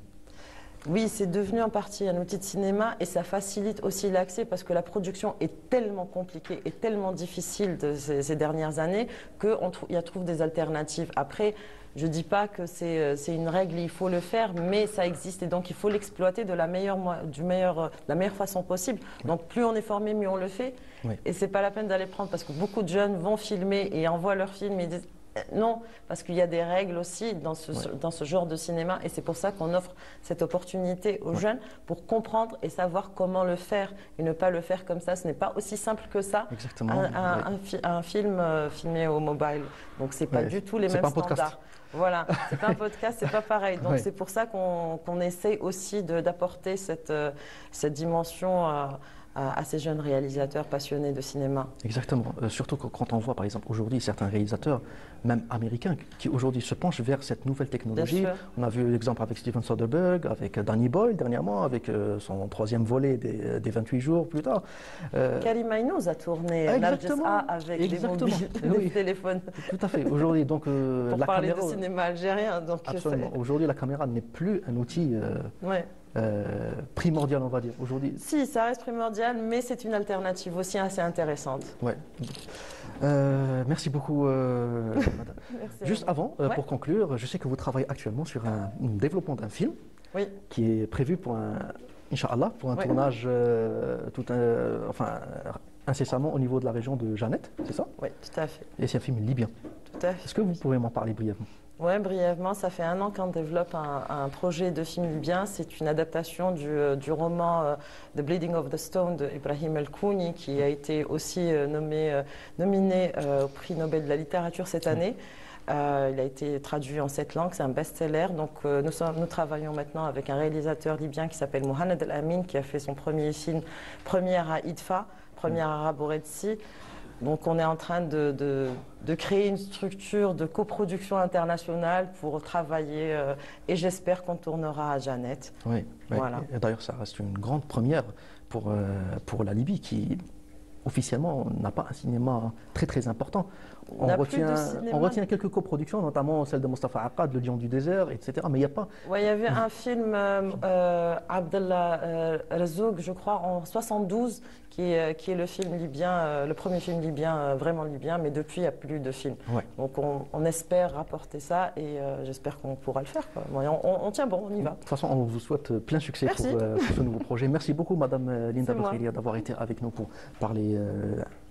Oui, c'est devenu en partie un outil de cinéma et ça facilite aussi l'accès parce que la production est tellement compliquée et tellement difficile ces dernières années qu'on trouve des alternatives. Après, je ne dis pas que c'est une règle, il faut le faire, mais ça existe et donc il faut l'exploiter de la meilleure façon possible. Donc plus on est formé, mieux on le fait. Oui. Et ce n'est pas la peine d'aller prendre parce que beaucoup de jeunes vont filmer et envoient leurs films et disent non, parce qu'il y a des règles aussi dans ce genre de cinéma et c'est pour ça qu'on offre cette opportunité aux jeunes pour comprendre et savoir comment le faire et ne pas le faire comme ça. Ce n'est pas aussi simple que ça. Exactement. Un film filmé au mobile. Donc c'est pas du tout les mêmes standards. Voilà, c'est pas un podcast, c'est pas pareil. Donc c'est pour ça qu'on essaye aussi d'apporter cette dimension à ces jeunes réalisateurs passionnés de cinéma. Exactement. Surtout quand on voit par exemple aujourd'hui certains réalisateurs, même américains, qui aujourd'hui se penchent vers cette nouvelle technologie. On a vu l'exemple avec Steven Soderbergh, avec Danny Boyle dernièrement, avec son troisième volet des 28 jours plus tard. Karim Aynouz a tourné Nargis A avec des téléphones. Tout à fait. Aujourd'hui, donc pour la parler caméra, de cinéma algérien. Donc absolument. Aujourd'hui, la caméra n'est plus un outil primordial, on va dire. Aujourd'hui. Si, ça reste primordial, mais c'est une alternative aussi assez intéressante. Ouais. Merci beaucoup, madame. Merci. Juste avant, pour conclure, je sais que vous travaillez actuellement sur un développement d'un film qui est prévu pour Inch'Allah, pour un tournage incessamment au niveau de la région de Jeannette, c'est ça? Oui, tout à fait. Et c'est un film libyen. Tout à fait. Est-ce que vous pouvez m'en parler brièvement? Oui, brièvement, ça fait 1 an qu'on développe un projet de film libyen. C'est une adaptation du roman The Bleeding of the Stone de Ibrahim El-Kouni, qui a été aussi nominé au prix Nobel de la littérature cette année. Il a été traduit en 7 langues, c'est un best-seller. Donc nous travaillons maintenant avec un réalisateur libyen qui s'appelle Mohamed El Amin, qui a fait son premier film, première à IDFA, première à Raboretsi. Donc on est en train de créer une structure de coproduction internationale pour travailler et j'espère qu'on tournera à Jeannette. Oui, voilà. D'ailleurs ça reste une grande première pour la Libye qui officiellement, on n'a pas un cinéma très très important. On retient quelques coproductions, notamment celle de Mostafa Akkad, Le Lion du désert, etc. Mais il n'y a pas... Ouais, il y avait un film, Abdallah Razouk, je crois, en 72, qui est le film libyen, le premier film libyen, vraiment libyen, mais depuis, il n'y a plus de films. Ouais. Donc on espère rapporter ça et j'espère qu'on pourra le faire. Quoi. On tient bon, on y va. De toute façon, on vous souhaite plein succès pour ce nouveau projet. Merci beaucoup, Madame Linda Boukhailia, d'avoir été avec nous pour parler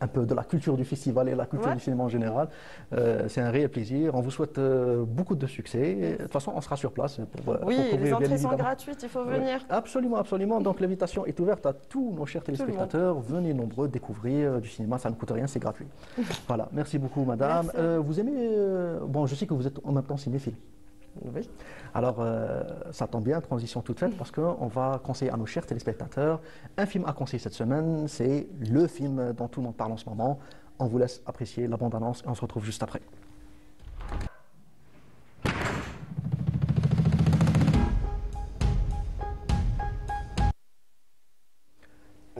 un peu de la culture du festival et la culture du cinéma en général. C'est un réel plaisir. On vous souhaite beaucoup de succès. De toute façon, on sera sur place pour les entrées sont gratuites, il faut venir. Absolument, absolument. Donc l'invitation est ouverte à tous nos chers téléspectateurs. Venez nombreux découvrir du cinéma, ça ne coûte rien, c'est gratuit. Voilà, merci beaucoup, Madame. Vous aimez... bon, je sais que vous êtes en même temps cinéphile. Oui. Alors, ça tombe bien, transition toute faite, parce qu'on va conseiller à nos chers téléspectateurs un film à conseiller cette semaine. C'est le film dont tout le monde parle en ce moment. On vous laisse apprécier la bande-annonce et on se retrouve juste après.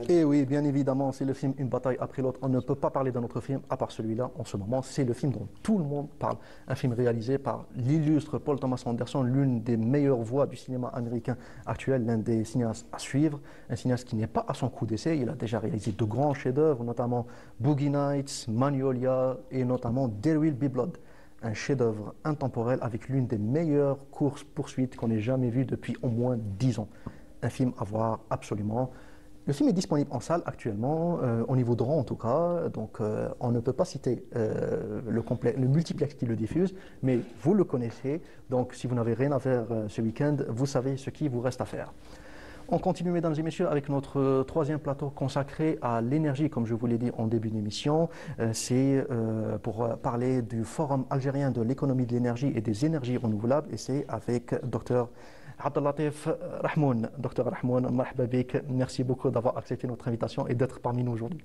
Et oui, bien évidemment, c'est le film Une bataille après l'autre. On ne peut pas parler d'un autre film à part celui-là en ce moment. C'est le film dont tout le monde parle. Un film réalisé par l'illustre Paul Thomas Anderson, l'une des meilleures voix du cinéma américain actuel, l'un des cinéastes à suivre. Un cinéaste qui n'est pas à son coup d'essai. Il a déjà réalisé de grands chefs-d'œuvre, notamment Boogie Nights, Magnolia et notamment There Will Be Blood. Un chef-d'œuvre intemporel avec l'une des meilleures courses-poursuites qu'on ait jamais vues depuis au moins 10 ans. Un film à voir absolument. Le film est disponible en salle actuellement, au niveau de rang en tout cas, donc on ne peut pas citer le multiplex qui le diffuse, mais vous le connaissez, donc si vous n'avez rien à faire ce week-end, vous savez ce qu'il vous reste à faire. On continue, mesdames et messieurs, avec notre troisième plateau consacré à l'énergie, comme je vous l'ai dit en début d'émission. C'est pour parler du Forum algérien de l'économie de l'énergie et des énergies renouvelables, et c'est avec Dr Abdellatif Rahmoun. Dr Rahmoun, marhaba bik. Merci beaucoup d'avoir accepté notre invitation et d'être parmi nous aujourd'hui.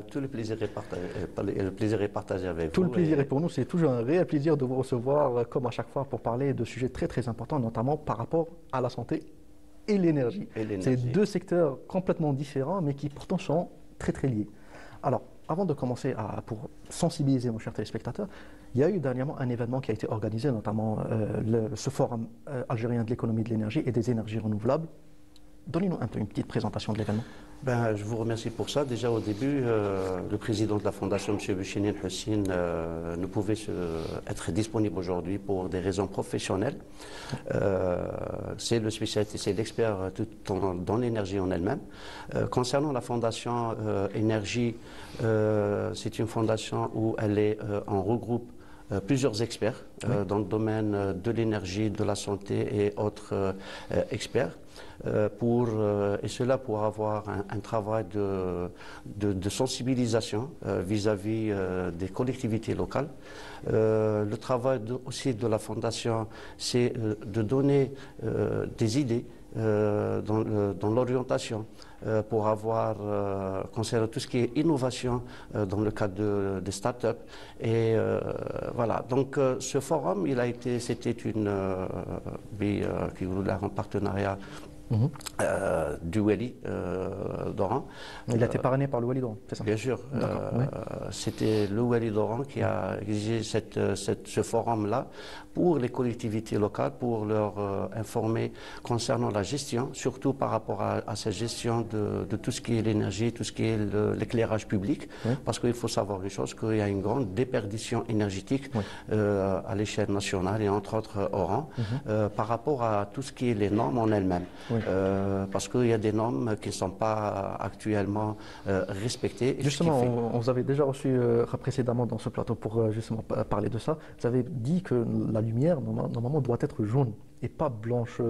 Tout le plaisir est partagé avec vous. Tout le plaisir est pour nous. C'est toujours un réel plaisir de vous recevoir, comme à chaque fois, pour parler de sujets très très importants, notamment par rapport à la santé et l'énergie. C'est deux secteurs complètement différents, mais qui pourtant sont très très liés. Alors, avant de commencer pour sensibiliser nos chers téléspectateurs, il y a eu dernièrement un événement qui a été organisé, notamment ce Forum algérien de l'économie de l'énergie et des énergies renouvelables. Donnez-nous un peu une petite présentation de l'événement. Je vous remercie pour ça. Déjà au début, le président de la fondation, M. Bouchinin Hussein, ne pouvait être disponible aujourd'hui pour des raisons professionnelles. C'est le spécialiste, c'est l'expert dans l'énergie en elle-même. Concernant la fondation Énergie, c'est une fondation où on regroupe plusieurs experts dans le domaine de l'énergie, de la santé et autres experts. Et cela pour avoir un travail de sensibilisation vis-à-vis des collectivités locales. Le travail aussi de la Fondation, c'est de donner des idées dans l'orientation pour avoir, concernant tout ce qui est innovation dans le cadre des startups. Et voilà, donc ce forum, c'était qui voulait en partenariat du Wali d'Oran. Il a été parrainé par le Wali d'Oran, c'est ça? Bien sûr. C'était le Wali d'Oran qui a exigé ce forum-là pour les collectivités locales, pour leur informer concernant la gestion, surtout par rapport à cette gestion de tout ce qui est l'énergie, tout ce qui est l'éclairage public, parce qu'il faut savoir une chose, qu'il y a une grande déperdition énergétique à l'échelle nationale et entre autres Oran, par rapport à tout ce qui est les normes en elles-mêmes. Parce qu'il y a des normes qui ne sont pas actuellement respectées. Justement, on vous avait déjà reçu précédemment dans ce plateau pour justement parler de ça. Vous avez dit que la lumière, normalement, doit être jaune et pas blanche.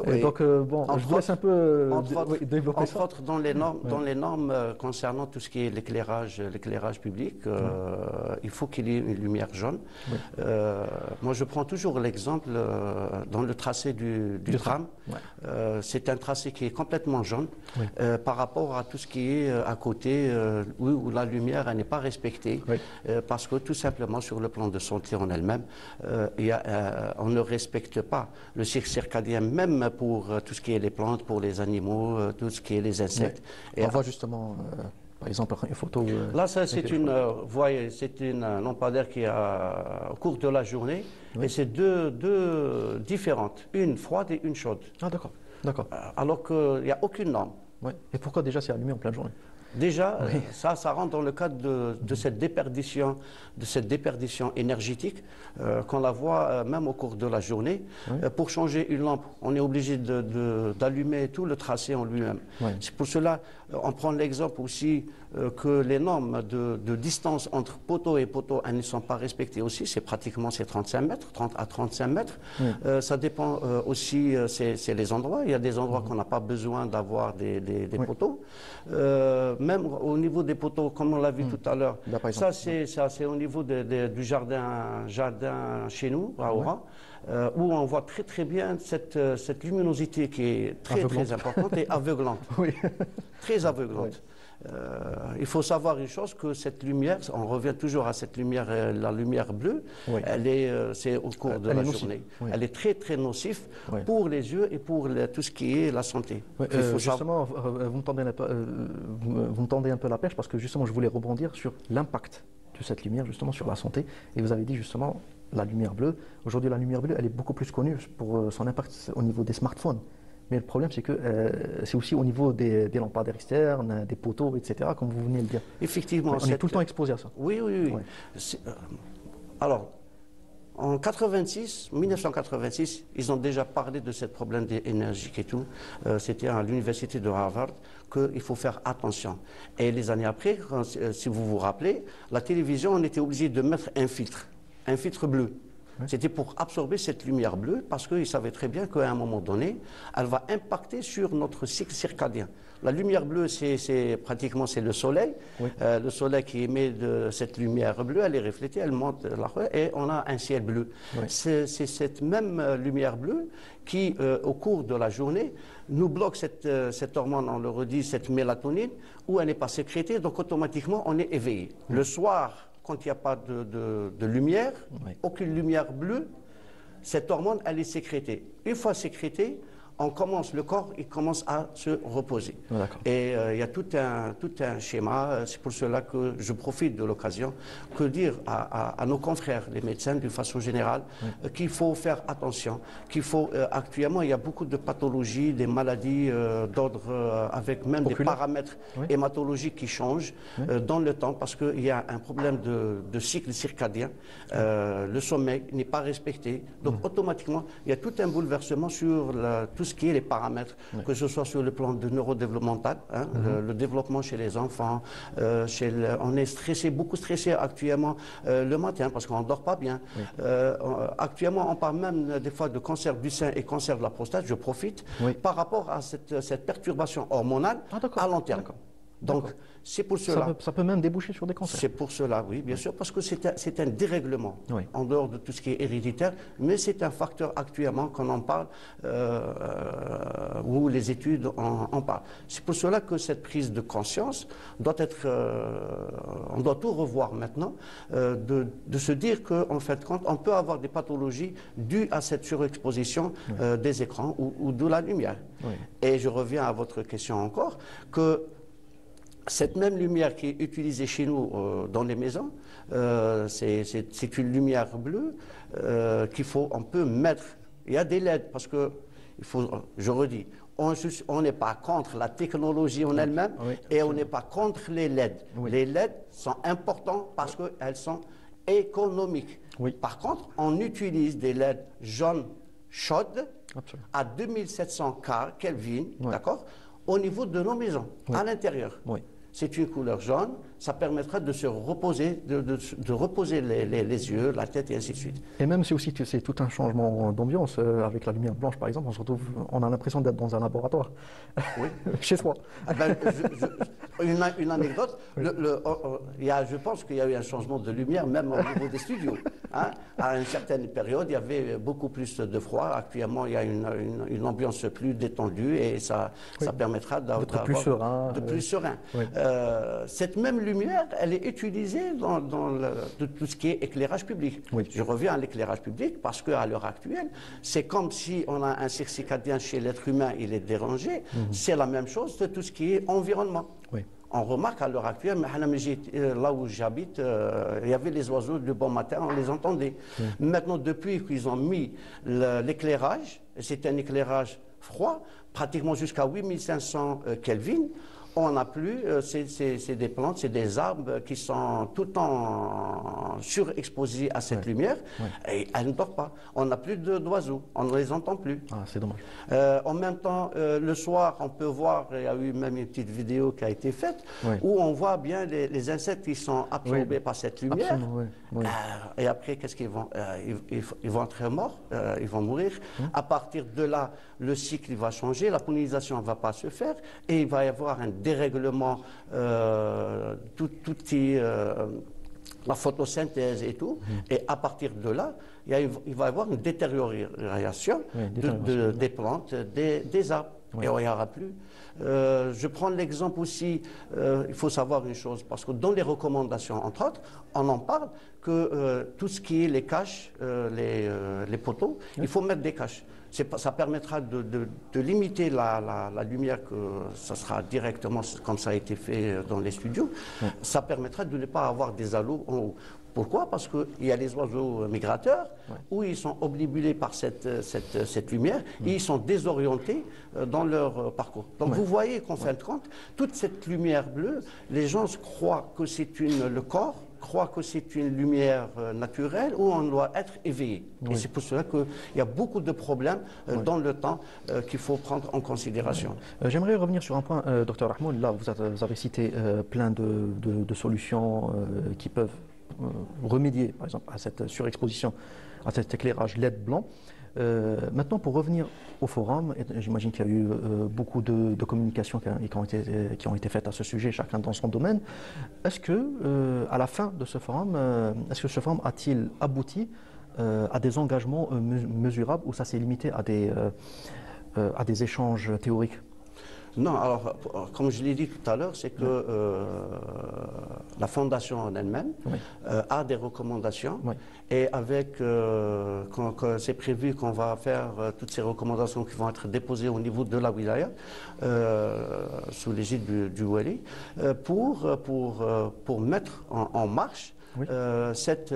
Oui. Donc, je vous laisse un peu développer ça. Entre autres, dans les normes concernant tout ce qui est l'éclairage public, il faut qu'il y ait une lumière jaune. Moi, je prends toujours l'exemple dans le tracé du tram. C'est un tracé qui est complètement jaune par rapport à tout ce qui est à côté où la lumière n'est pas respectée parce que tout simplement sur le plan de santé en elle-même, on ne respecte pas le cycle circadien, même pour tout ce qui est les plantes, pour les animaux, tout ce qui est les insectes. On voit justement Par exemple, une photo... Là, c'est une, vous voyez, c'est une lampadaire qui a au cours de la journée, et c'est deux différentes, une froide et une chaude. Ah d'accord, d'accord. Alors qu'il n'y a aucune norme. Ouais. Et pourquoi déjà c'est allumé en pleine journée? Déjà, ça rentre dans le cadre de cette déperdition énergétique qu'on la voit même au cours de la journée. Pour changer une lampe, on est obligé d'allumer tout le tracé en lui-même. C'est pour cela, on prend l'exemple aussi que les normes de distance entre poteau et poteau, elles ne sont pas respectées aussi. C'est pratiquement 35 mètres, 30 à 35 mètres. Ça dépend aussi, c'est les endroits. Il y a des endroits qu'on n'a pas besoin d'avoir des poteaux. Même au niveau des poteaux, comme on l'a vu tout à l'heure, ça c'est au niveau du jardin chez nous, à Oran, où on voit très très bien cette luminosité qui est très importante et aveuglante. Très aveuglante. Il faut savoir une chose, que cette lumière, on revient toujours à cette lumière, la lumière bleue, c'est au cours de la journée. Elle est très très nocive pour les yeux et pour tout ce qui est la santé. Justement, vous me tendez un peu la perche parce que justement je voulais rebondir sur l'impact de cette lumière justement sur la santé. Et vous avez dit justement la lumière bleue. Aujourd'hui la lumière bleue elle est beaucoup plus connue pour son impact au niveau des smartphones. Mais le problème, c'est que c'est aussi au niveau des lampadaires externes, des poteaux, etc., comme vous venez de le dire. Effectivement. On est tout le temps exposé à ça. Oui. Alors, en 1986, ils ont déjà parlé de ce problème énergique et tout. C'était à l'université de Harvard qu'il faut faire attention. Et les années après, si vous vous rappelez, la télévision, on était obligé de mettre un filtre bleu. C'était pour absorber cette lumière bleue parce qu'ils savaient très bien qu'à un moment donné, elle va impacter sur notre cycle circadien. La lumière bleue, c'est pratiquement le soleil. Le soleil qui émet de cette lumière bleue, elle est reflétée, elle monte et on a un ciel bleu. C'est cette même lumière bleue qui, au cours de la journée, nous bloque cette hormone, on le redit, cette mélatonine, où elle n'est pas sécrétée, donc automatiquement on est éveillé. Le soir, quand il n'y a pas de lumière, aucune lumière bleue, cette hormone, elle est sécrétée. Une fois sécrétée, le corps il commence à se reposer. Et il y a tout un schéma. C'est pour cela que je profite de l'occasion que dire à nos confrères, les médecins d'une façon générale, qu'il faut faire attention, actuellement il y a beaucoup de pathologies, des maladies d'ordre avec même des paramètres hématologiques qui changent dans le temps parce qu'il y a un problème de cycle circadien. Le sommeil n'est pas respecté. Donc automatiquement, il y a tout un bouleversement sur tout ce qui est les paramètres, que ce soit sur le plan de neurodéveloppemental, le développement chez les enfants, on est stressé, beaucoup stressé actuellement le matin parce qu'on ne dort pas bien. Actuellement, on parle même des fois de cancer du sein et cancer de la prostate, je profite, par rapport à cette perturbation hormonale à long terme. Donc, c'est pour cela. Ça peut même déboucher sur des cancers. C'est pour cela, oui, bien sûr, parce que c'est un dérèglement en dehors de tout ce qui est héréditaire, mais c'est un facteur actuellement qu'on en parle, où les études en parlent. C'est pour cela que cette prise de conscience doit être, on doit tout revoir maintenant, de se dire qu'en fait, quand on peut avoir des pathologies dues à cette surexposition des écrans ou de la lumière. Et je reviens à votre question encore, que cette même lumière qui est utilisée chez nous dans les maisons, c'est une lumière bleue on peut mettre. Il y a des LED parce que, je redis, on n'est pas contre la technologie en elle-même et on n'est pas contre les LED. Les LED sont importants parce qu'elles sont économiques. Par contre, on utilise des LED jaunes chaudes à 2700 Kelvin, d'accord, au niveau de nos maisons, à l'intérieur. C'est une couleur jaune, ça permettra de se reposer, de reposer les yeux, la tête et ainsi de suite. Et même c'est tout un changement d'ambiance avec la lumière blanche par exemple, on a l'impression d'être dans un laboratoire, chez soi. Une anecdote, je pense qu'il y a eu un changement de lumière même au niveau des studios. À une certaine période, il y avait beaucoup plus de froid. Actuellement, il y a une ambiance plus détendue et ça permettra d'être plus serein. Cette même lumière, elle est utilisée dans tout ce qui est éclairage public. Je reviens à l'éclairage public parce qu'à l'heure actuelle, c'est comme si on a un cycle circadien chez l'être humain, il est dérangé. C'est la même chose de tout ce qui est environnement. on remarque à l'heure actuelle, là où j'habite, il y avait les oiseaux de bon matin, on les entendait. Maintenant, depuis qu'ils ont mis l'éclairage, c'est un éclairage froid, pratiquement jusqu'à 8500 Kelvin, on n'a plus, c'est des plantes, c'est des arbres qui sont tout le temps surexposés à cette lumière et elles ne dorment pas. On n'a plus d'oiseaux, on ne les entend plus. Ah, c'est dommage. En même temps, le soir, on peut voir, il y a eu même une petite vidéo qui a été faite, où on voit bien les insectes qui sont absorbés par cette lumière. Et après, qu'est-ce qu'ils vont ils vont être morts, ils vont mourir. À partir de là, le cycle va changer, la pollinisation ne va pas se faire et il va y avoir un dérèglement, la photosynthèse et tout. Et à partir de là, il va y avoir une détérioration des plantes, des arbres. Et il n'y aura plus. Je prends l'exemple aussi, il faut savoir une chose, parce que dans les recommandations, entre autres, on en parle que tout ce qui est les caches, les poteaux, il faut mettre des caches. Ça permettra de limiter la lumière, que ça sera directement comme ça a été fait dans les studios. Ça permettra de ne pas avoir des halos en haut. Pourquoi? Parce qu'il y a les oiseaux migrateurs où ils sont obnubilés par cette lumière et ils sont désorientés dans leur parcours. Donc vous voyez qu'en fin de compte, toute cette lumière bleue, les gens croient que c'est le corps croit que c'est une lumière naturelle où on doit être éveillé. Et c'est pour cela qu'il y a beaucoup de problèmes dans le temps qu'il faut prendre en considération. J'aimerais revenir sur un point, Dr Rahmoun. Là, vous avez cité plein de solutions qui peuvent remédier, par exemple, à cette surexposition, à cet éclairage LED blanc. Maintenant, pour revenir au forum, j'imagine qu'il y a eu beaucoup de communications qui ont été faites à ce sujet, chacun dans son domaine. Est-ce que, à la fin de ce forum, a-t-il abouti à des engagements mesurables ou ça s'est limité à des échanges théoriques? Non, alors, comme je l'ai dit tout à l'heure, c'est que la Fondation en elle-même a des recommandations et c'est prévu qu'on va faire toutes ces recommandations qui vont être déposées au niveau de la wilaya sous l'égide du Wali pour mettre en marche cette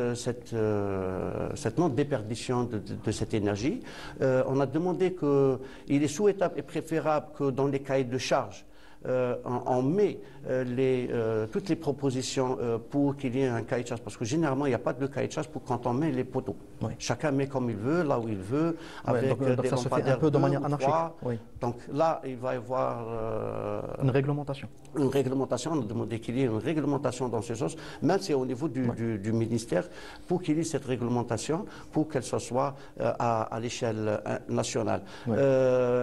non-déperdition de cette énergie. On a demandé qu'il est souhaitable et préférable que dans les cahiers de charge, on met toutes les propositions pour qu'il y ait un cahier de charge, parce que généralement il n'y a pas de cahier de charge pour quand on met les poteaux. Chacun met comme il veut, là où il veut, avec donc des ça se fait un peu de manière anarchique. Donc là, il va y avoir une réglementation. Une réglementation, on a demandé qu'il y ait une réglementation dans ce sens, même c'est au niveau du ministère, pour qu'il y ait cette réglementation, pour qu'elle soit à l'échelle nationale.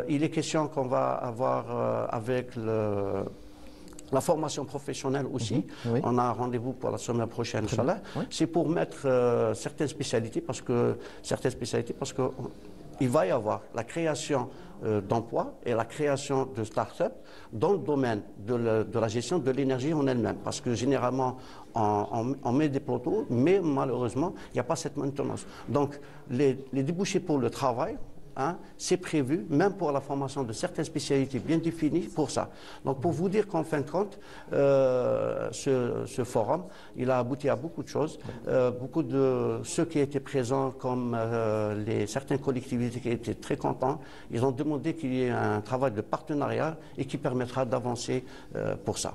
Il est question qu'on va avoir avec la formation professionnelle aussi. On a un rendez-vous pour la semaine prochaine, Inch'Allah. C'est pour mettre certaines spécialités, parce qu'il va y avoir la création d'emplois et la création de start-up dans le domaine de la gestion de l'énergie en elle-même. Parce que généralement, on met des poteaux, mais malheureusement, il n'y a pas cette maintenance. Donc, les débouchés pour le travail, c'est prévu, même pour la formation de certaines spécialités bien définies pour ça. Donc pour vous dire qu'en fin de compte, ce forum, il a abouti à beaucoup de choses. Beaucoup de ceux qui étaient présents, comme certaines collectivités qui étaient très contents, ils ont demandé qu'il y ait un travail de partenariat et qui permettra d'avancer pour ça.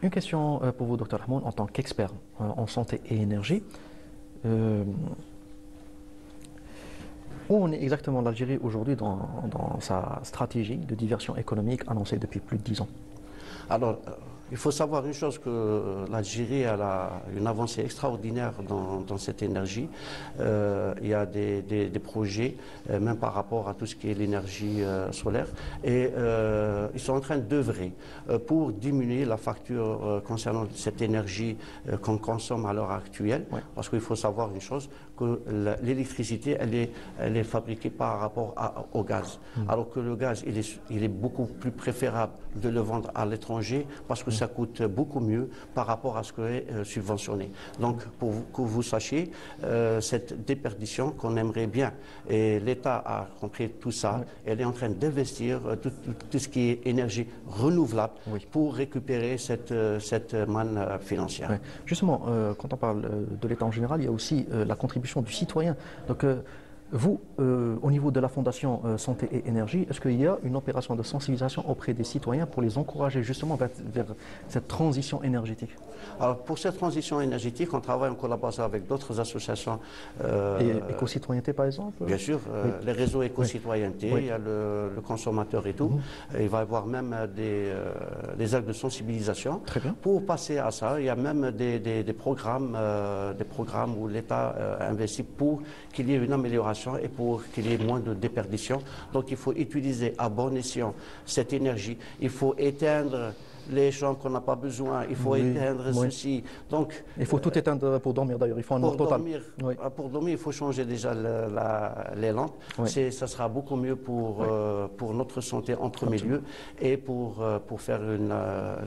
Une question pour vous, Dr Rahmoun, en tant qu'expert en santé et énergie. Où en est exactement l'Algérie aujourd'hui dans sa stratégie de diversion économique annoncée depuis plus de 10 ans? Alors, il faut savoir une chose, que l'Algérie a une avancée extraordinaire dans cette énergie. Il y a des projets, même par rapport à tout ce qui est l'énergie solaire. Et ils sont en train d'œuvrer pour diminuer la facture concernant cette énergie qu'on consomme à l'heure actuelle. Parce qu'il faut savoir une chose, que l'électricité, elle est fabriquée par rapport au gaz. Alors que le gaz, il est beaucoup plus préférable de le vendre à l'étranger, parce que ça coûte beaucoup mieux par rapport à ce qui est subventionné. Donc, pour que vous sachiez, cette déperdition qu'on aimerait bien, et l'État a compris tout ça, elle est en train d'investir tout ce qui est énergie renouvelable pour récupérer cette manne financière. Ouais. Justement, quand on parle de l'État en général, il y a aussi la contribution du citoyen. Donc, vous, au niveau de la Fondation Santé et Énergie, est-ce qu'il y a une opération de sensibilisation auprès des citoyens pour les encourager justement vers cette transition énergétique? Alors, pour cette transition énergétique, on travaille en collaboration avec d'autres associations. Et éco-citoyenneté, par exemple? Bien sûr, les réseaux éco-citoyenneté, il y a le consommateur et tout. Il va y avoir même des actes de sensibilisation. Très bien. Pour passer à ça, il y a même des programmes où l'État investit pour qu'il y ait une amélioration et pour qu'il y ait moins de déperdition. Donc il faut utiliser à bon escient cette énergie. Il faut éteindre les champs qu'on n'a pas besoin. Il faut éteindre ceci. Donc, il faut tout éteindre pour dormir d'ailleurs. Il faut un noir total. Pour dormir, il faut changer déjà les lampes. Ça sera beaucoup mieux pour notre santé en premier lieu et pour faire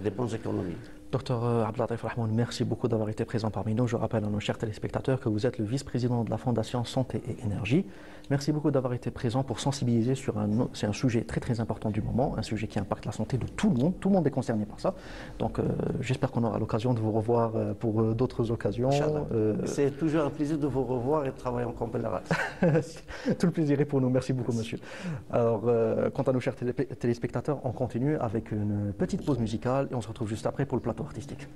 des bonnes économies. Docteur Abdellatif Rahmoun, merci beaucoup d'avoir été présent parmi nous. Je rappelle à nos chers téléspectateurs que vous êtes le vice-président de la Fondation Santé et Énergie. Merci beaucoup d'avoir été présent pour sensibiliser sur c'est un sujet très très important du moment, un sujet qui impacte la santé de tout le monde. Tout le monde est concerné par ça. Donc j'espère qu'on aura l'occasion de vous revoir pour d'autres occasions. C'est toujours un plaisir de vous revoir et de travailler en compagnie. Tout le plaisir est pour nous. Merci beaucoup, monsieur. Alors, quant à nos chers téléspectateurs, on continue avec une petite pause musicale et on se retrouve juste après pour le plateau artistique.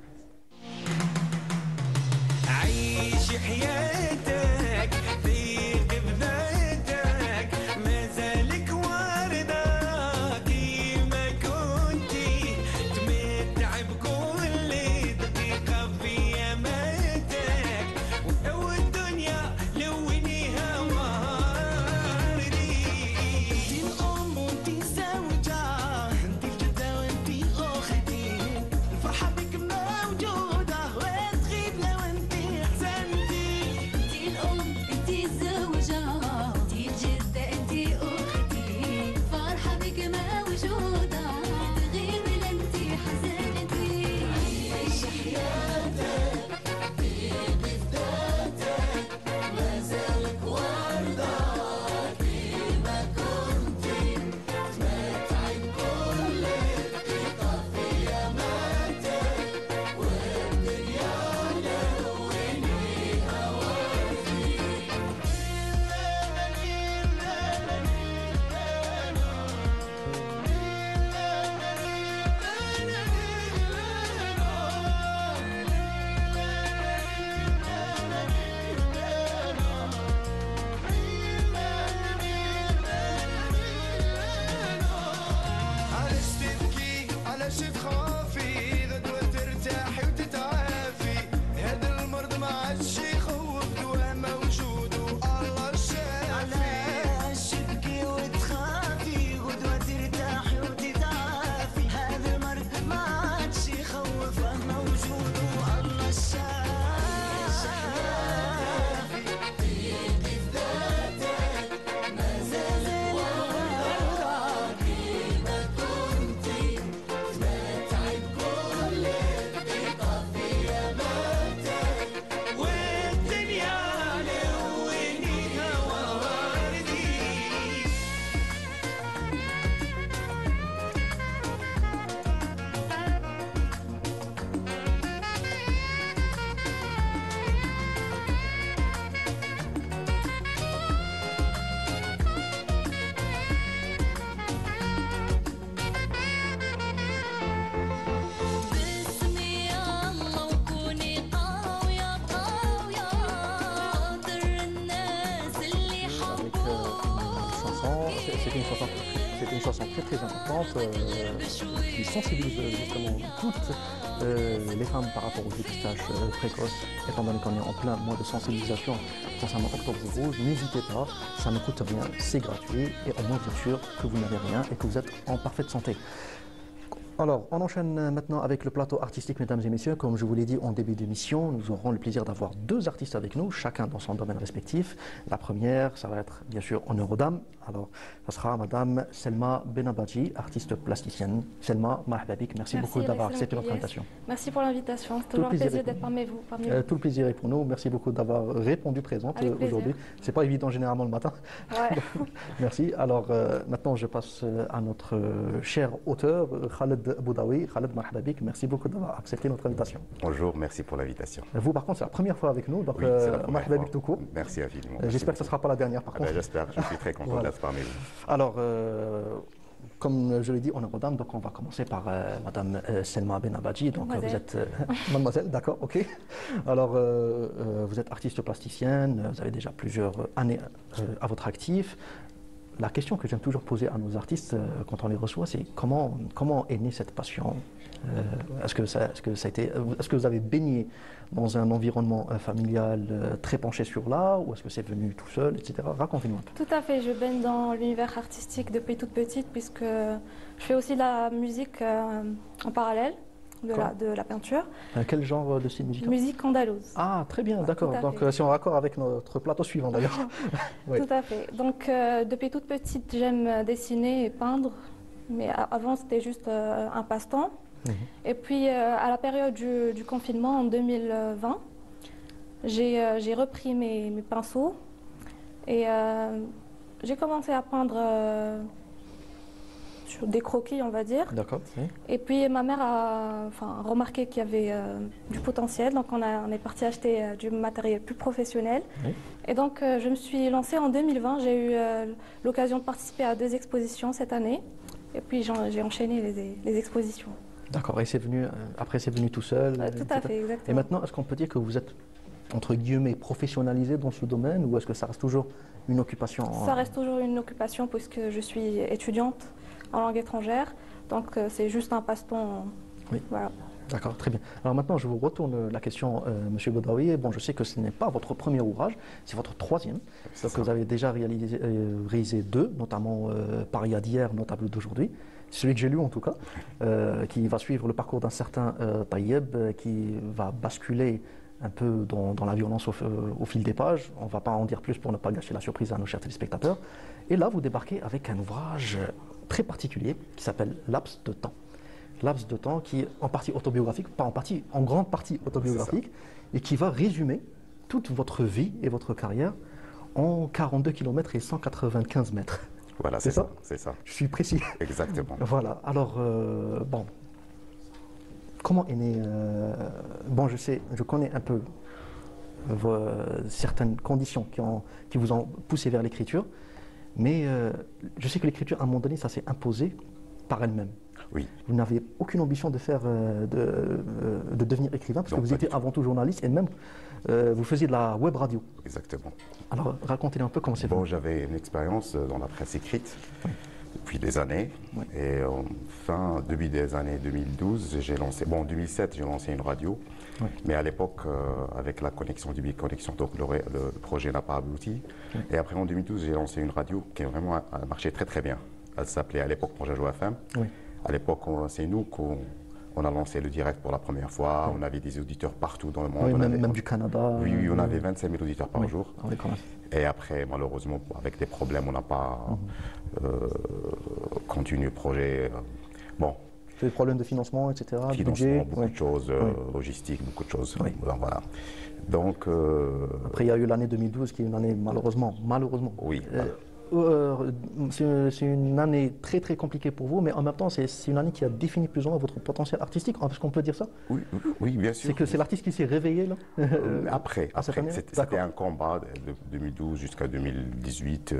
C'est une chanson très très importante qui sensibilise justement toutes les femmes par rapport au dépistage précoce. Étant donné qu'on est en plein mois de sensibilisation concernant Octobre Rose, n'hésitez pas, ça ne coûte rien, c'est gratuit et au moins bien sûr que vous n'avez rien et que vous êtes en parfaite santé. Alors, on enchaîne maintenant avec le plateau artistique, mesdames et messieurs. Comme je vous l'ai dit en début d'émission, nous aurons le plaisir d'avoir deux artistes avec nous, chacun dans son domaine respectif. La première, ça va être bien sûr honneur aux dames. Alors, ça sera Madame Selma Benabadji, artiste plasticienne. Selma, marhaba bik, merci beaucoup d'avoir accepté notre invitation. Merci pour l'invitation, c'est toujours un plaisir d'être parmi vous. Tout le plaisir est pour nous. Merci beaucoup d'avoir répondu présente aujourd'hui. C'est pas évident généralement le matin. Ouais. Merci. Alors, maintenant, je passe à notre cher auteur, Khaled Boudaoui. Khaled, marhaba bik, merci beaucoup d'avoir accepté notre invitation. Bonjour, merci pour l'invitation. Vous, par contre, c'est la première fois avec nous, donc oui, marhaba bik tout court. Merci infiniment. J'espère que ce ne sera pas la dernière, par contre. J'espère, je suis très content Voilà. d'être parmi vous. Alors, comme je l'ai dit, honneur aux dames, donc on va commencer par Madame Selma Benabadji. Donc vous êtes mademoiselle, d'accord, ok. Alors, vous êtes artiste plasticienne, vous avez déjà plusieurs années à votre actif. La question que j'aime toujours poser à nos artistes quand on les reçoit, c'est comment est née cette passion? Est-ce que vous avez baigné dans un environnement familial très penché sur l'art, ou est-ce que c'est venu tout seul, etc. Racontez-nous un peu. Tout à fait, je baigne dans l'univers artistique depuis toute petite, puisque je fais aussi de la musique en parallèle de la peinture. Quel genre de style musical? Musique andalouse. Ah, très bien, d'accord. Donc c'est en raccord avec notre plateau suivant d'ailleurs. Oui. Tout à fait. Donc depuis toute petite, j'aime dessiner et peindre, mais avant c'était juste un passe-temps. Et puis à la période du confinement en 2020, j'ai repris mes pinceaux et j'ai commencé à peindre sur des croquis, on va dire. D'accord. Oui. Et puis ma mère a remarqué qu'il y avait du potentiel, donc on est parti acheter du matériel plus professionnel. Oui. Et donc je me suis lancée en 2020, j'ai eu l'occasion de participer à 2 expositions cette année, et puis j'ai enchaîné les expositions. D'accord, et après c'est venu tout seul. Tout à fait, exactement. Et maintenant, est-ce qu'on peut dire que vous êtes, entre guillemets, professionnalisé dans ce domaine, ou est-ce que ça reste toujours une occupation? Ça reste toujours une occupation, puisque je suis étudiante en langue étrangère, donc c'est juste un passe-temps. Oui. Voilà. D'accord, très bien. Alors maintenant, je vous retourne la question, Monsieur Boudaoui. Bon, je sais que ce n'est pas votre premier ouvrage, c'est votre 3e. Donc vous avez déjà réalisé 2, notamment Paria d'hier, Notable d'aujourd'hui. Celui que j'ai lu en tout cas, qui va suivre le parcours d'un certain Taïeb, qui va basculer un peu dans la violence au fil des pages. On ne va pas en dire plus pour ne pas gâcher la surprise à nos chers téléspectateurs. Et là, vous débarquez avec un ouvrage très particulier qui s'appelle Laps de temps. Laps de temps qui est en partie autobiographique, pas en partie, en grande partie autobiographique, et qui va résumer toute votre vie et votre carrière en 42 km et 195 mètres. Voilà, c'est ça, c'est ça. Je suis précis. Exactement. Voilà, alors, bon, comment est né bon, je connais un peu certaines conditions qui vous ont poussé vers l'écriture, mais je sais que l'écriture, à un moment donné, ça s'est imposé par elle-même. Oui. Vous n'avez aucune ambition de devenir écrivain, parce que vous étiez avant tout journaliste, et même vous faisiez de la web radio. Exactement. Alors racontez-nous un peu comment c'est fait. Bon, j'avais une expérience dans la presse écrite depuis des années, et début des années 2012, j'ai lancé, bon en 2007 j'ai lancé une radio, mais à l'époque avec la connexion du Biconnexion, donc le projet n'a pas abouti. Et après en 2012 j'ai lancé une radio qui a vraiment marché très très bien. Elle s'appelait à l'époque Mojajo FM. À l'époque, c'est nous qu'on a lancé le direct pour la première fois. On avait des auditeurs partout dans le monde. Oui, même du Canada. Oui, on avait 25 000 auditeurs par jour. Et après, malheureusement, avec des problèmes, on n'a pas continué le projet. Bon. Des problèmes de financement, etc. Financement, budget, beaucoup de choses, logistique, beaucoup de choses. Voilà. Donc, après, il y a eu l'année 2012 qui est une année malheureusement. Oui. C'est une année très très compliquée pour vous, mais en même temps c'est une année qui a défini plus ou moins votre potentiel artistique, est-ce qu'on peut dire ça? Oui, bien sûr. C'est que c'est l'artiste qui s'est réveillé là Après c'était un combat de 2012 jusqu'à 2018,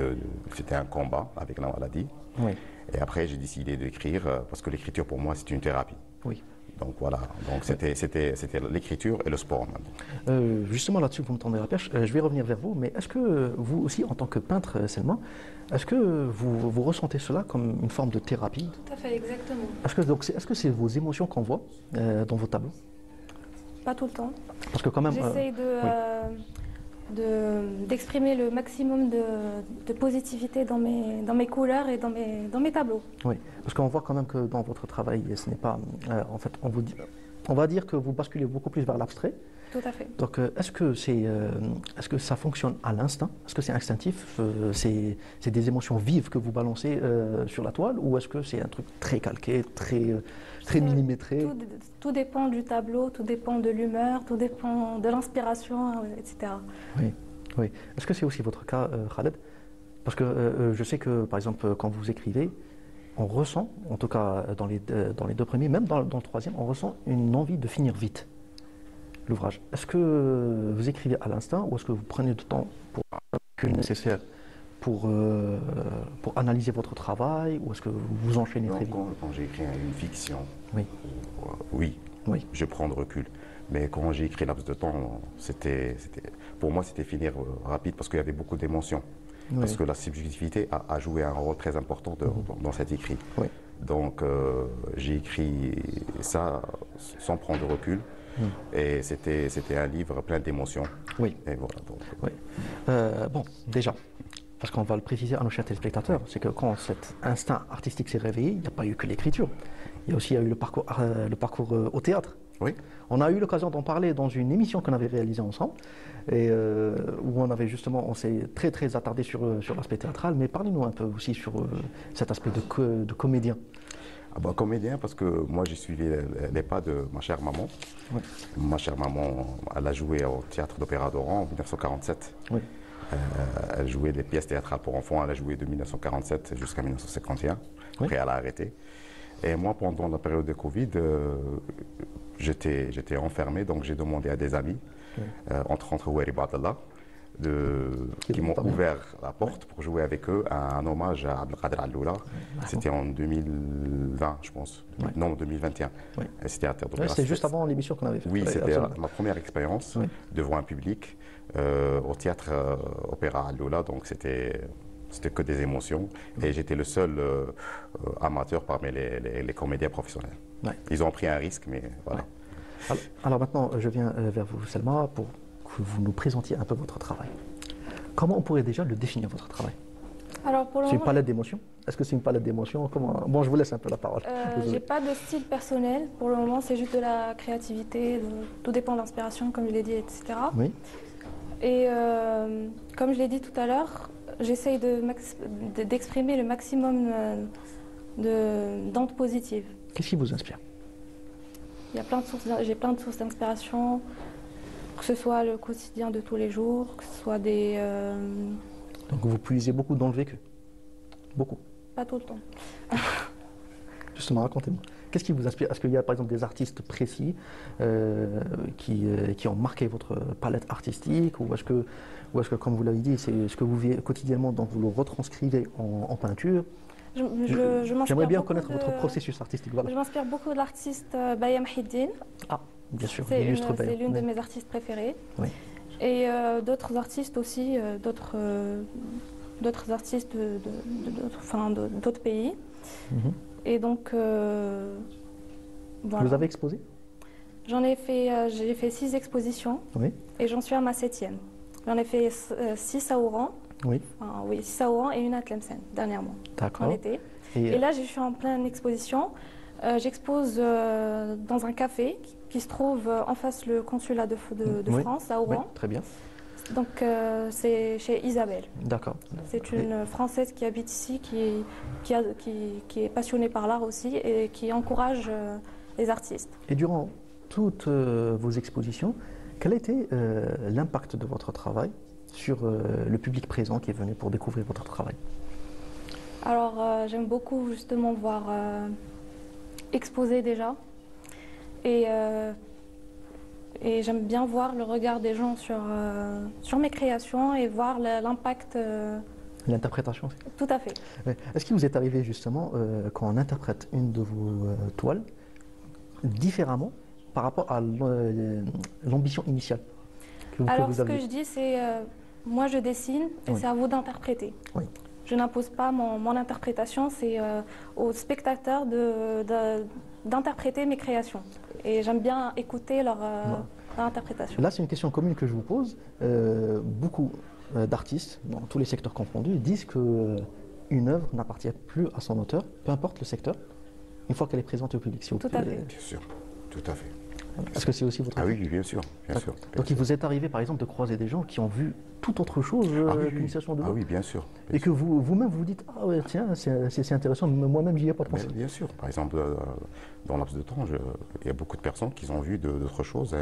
c'était un combat avec la maladie. Oui. Et après j'ai décidé d'écrire, parce que l'écriture pour moi c'est une thérapie. Oui. Donc voilà, donc c'était l'écriture et le sport maintenant. Justement là-dessus, vous me tendez la perche, je vais revenir vers vous, mais est-ce que vous aussi, en tant que peintre Selma, est-ce que vous ressentez cela comme une forme de thérapie? Tout à fait, exactement. Est-ce que c'est vos émotions qu'on voit dans vos tableaux? Pas tout le temps. Parce que quand même... J'essaye d'exprimer le maximum de positivité dans mes couleurs et dans mes tableaux. Oui, parce qu'on voit quand même que dans votre travail, ce n'est pas... en fait, on va dire que vous basculez beaucoup plus vers l'abstrait. Tout à fait. Donc, est-ce que ça fonctionne à l'instinct? Est-ce que c'est instinctif? C'est des émotions vives que vous balancez sur la toile? Ou est-ce que c'est un truc très calqué, très millimétré? Tout dépend du tableau, tout dépend de l'humeur, tout dépend de l'inspiration, etc. Oui, oui. Est-ce que c'est aussi votre cas, Khaled? Parce que je sais que, par exemple, quand vous écrivez, on ressent, en tout cas dans les deux premiers, même dans le troisième, on ressent une envie de finir vite l'ouvrage. Est-ce que vous écrivez à l'instinct ou est-ce que vous prenez du temps pour le nécessaire pour analyser votre travail ou est-ce que vous vous enchaînez très vite? Quand j'écris une fiction, oui. Oui, je prends de recul. Mais quand j'ai écrit Laps de temps, pour moi c'était finir rapide parce qu'il y avait beaucoup d'émotions. Oui. Parce que la subjectivité a joué un rôle très important dans cet écrit. Oui. Donc j'ai écrit ça sans prendre de recul. Et c'était un livre plein d'émotions. Oui. Et voilà, donc, oui. Bon, déjà, parce qu'on va le préciser à nos chers téléspectateurs, c'est que quand cet instinct artistique s'est réveillé, il n'y a pas eu que l'écriture. Il y a aussi eu le parcours au théâtre. Oui. On a eu l'occasion d'en parler dans une émission qu'on avait réalisée ensemble, et où on s'est très attardé sur l'aspect théâtral, mais parlez-nous un peu aussi sur cet aspect de comédien. Ah bah, comédien, parce que moi j'ai suivi les pas de ma chère maman. Oui. Ma chère maman, elle a joué au théâtre d'Opéra d'Oran en 1947. Oui. Elle jouait des pièces théâtrales pour enfants, elle a joué de 1947 jusqu'à 1951. Oui. Après elle a arrêté. Et moi pendant la période de Covid, j'étais enfermé, donc j'ai demandé à des amis, entre Wari Badallah, qui m'ont ouvert la porte pour jouer avec eux un hommage à Abdelkader Alloula. C'était en 2020, je pense. Oui. Non, 2021. Oui. C'était à Terre d'Opéra. C'était juste avant l'émission qu'on avait faite. Oui, c'était ma première expérience devant un public au théâtre Opéra Alloula. Donc c'était que des émotions. Et j'étais le seul amateur parmi les comédiens professionnels. Ils ont pris un risque, mais voilà. Alors maintenant, je viens vers vous, Selma, pour que vous nous présentiez un peu votre travail. Comment on pourrait déjà le définir, votre travail? C'est une palette d'émotions? Est-ce que c'est une palette d'émotions? Bon, je vous laisse un peu la parole. J'ai pas de style personnel. Pour le moment, c'est juste de la créativité. Tout dépend de l'inspiration, comme je l'ai dit, etc. Oui. Et comme je l'ai dit tout à l'heure, j'essaye d'exprimer le maximum d'ondes positives. Qu'est-ce qui vous inspire? J'ai plein de sources d'inspiration. Que ce soit le quotidien de tous les jours, que ce soit des... Donc vous puisez beaucoup dans le vécu? Beaucoup? Pas tout le temps. Justement, racontez-moi. Qu'est-ce qui vous inspire? Est-ce qu'il y a par exemple des artistes précis qui ont marqué votre palette artistique? Ou est-ce que, comme vous l'avez dit, c'est ce que vous vivez quotidiennement, donc vous le retranscrivez en peinture? J'aimerais bien connaître votre processus artistique. Voilà. Je m'inspire beaucoup de l'artiste Baya Mahiddine. Ah, bien sûr, c'est l'une de mes artistes préférées. Oui. Et d'autres artistes aussi, d'autres artistes d'autres pays. Et donc, voilà. Vous avez exposé? J'ai fait 6 expositions. Oui. Et j'en suis à ma 7e. J'en ai fait 6 à Oran. Oui. Enfin, oui, 6 à Oran et une à Tlemcen, dernièrement. D'accord. En été. Et là, je suis en pleine exposition. J'expose dans un café qui se trouve en face le consulat de France, à Oran. Oui, très bien. Donc, c'est chez Isabelle. D'accord. C'est une Française qui habite ici, qui est passionnée par l'art aussi et qui encourage les artistes. Et durant toutes vos expositions, quel a été l'impact de votre travail sur le public présent qui est venu pour découvrir votre travail? Alors, j'aime beaucoup justement voir exposer déjà. Et j'aime bien voir le regard des gens sur mes créations et voir l'impact. L'interprétation. Tout à fait. Est-ce qu'il vous est arrivé justement, quand on interprète une de vos toiles, différemment par rapport à l'ambition initiale que Alors, vous aviez? Ce que je dis, c'est moi je dessine et c'est à vous d'interpréter. Oui. Je n'impose pas mon interprétation, c'est aux spectateurs d'interpréter mes créations. Et j'aime bien écouter dans l'interprétation. Là, c'est une question commune que je vous pose. Beaucoup d'artistes, dans tous les secteurs confondus, disent qu'une œuvre n'appartient plus à son auteur, peu importe le secteur, une fois qu'elle est présentée au public. Si tout à fait. Bien sûr, tout à fait. Est-ce que c'est aussi votre avis? Oui, bien sûr. Donc il vous est arrivé par exemple de croiser des gens qui ont vu tout autre chose qu'une session de voix. Ah oui, bien sûr. Et que vous-même vous dites, ah ouais, tiens, c'est intéressant, moi-même j'y ai pas pensé. Bien sûr. Par exemple, dans laps de temps, il y a beaucoup de personnes qui ont vu d'autres choses.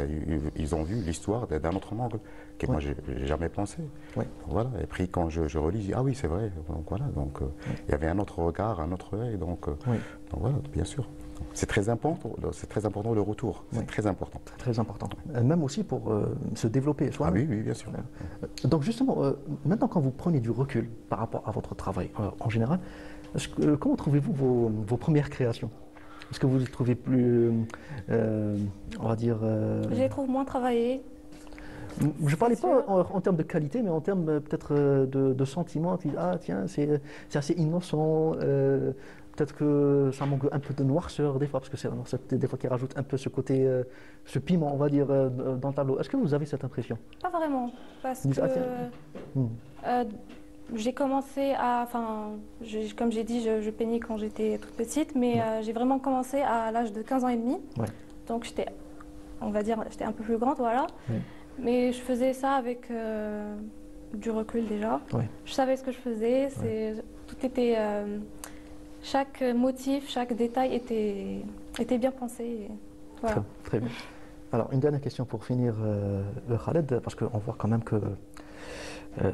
Ils ont vu l'histoire d'un autre angle que moi j'ai jamais pensé. Ouais. Voilà. Et puis quand je relis, je dis, ah oui, c'est vrai. Donc voilà. Donc il y avait un autre regard, un autre œil. Donc voilà, bien sûr. C'est très important le retour, c'est très important. Très important, même aussi pour se développer soi-même. Ah oui, bien sûr. Donc justement, maintenant quand vous prenez du recul par rapport à votre travail en général, comment trouvez-vous vos premières créations? Est-ce que vous les trouvez plus, on va dire... Je les trouve moins travaillées. Je ne parlais pas en termes de qualité, mais en termes peut-être de sentiments. Ah tiens, c'est assez innocent. Peut-être que ça manque un peu de noirceur des fois, parce que c'est des fois qui rajoute un peu ce côté, ce piment, on va dire, dans le tableau. Est-ce que vous avez cette impression? Pas vraiment, parce que j'ai commencé à, comme j'ai dit, je peignais quand j'étais toute petite, mais j'ai vraiment commencé à l'âge de 15 ans et demi. Ouais. Donc j'étais, on va dire, j'étais un peu plus grande, voilà. Ouais. Mais je faisais ça avec du recul déjà. Ouais. Je savais ce que je faisais, tout était... chaque motif, chaque détail était bien pensé. Voilà. Très bien. Alors, une dernière question pour finir, Khaled, parce qu'on voit quand même que,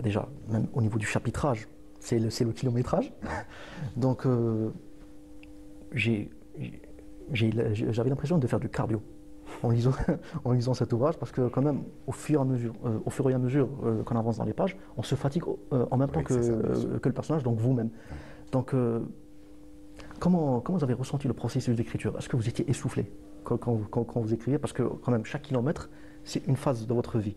déjà, même au niveau du chapitrage, c'est le kilométrage. Donc, j'avais l'impression de faire du cardio en lisant cet ouvrage, parce que quand même, au fur et à mesure qu'on avance dans les pages, on se fatigue en même temps que le personnage, donc vous-même. Donc, comment vous avez ressenti le processus d'écriture? Est-ce que vous étiez essoufflé quand vous écrivez? Parce que quand même, chaque kilomètre, c'est une phase de votre vie.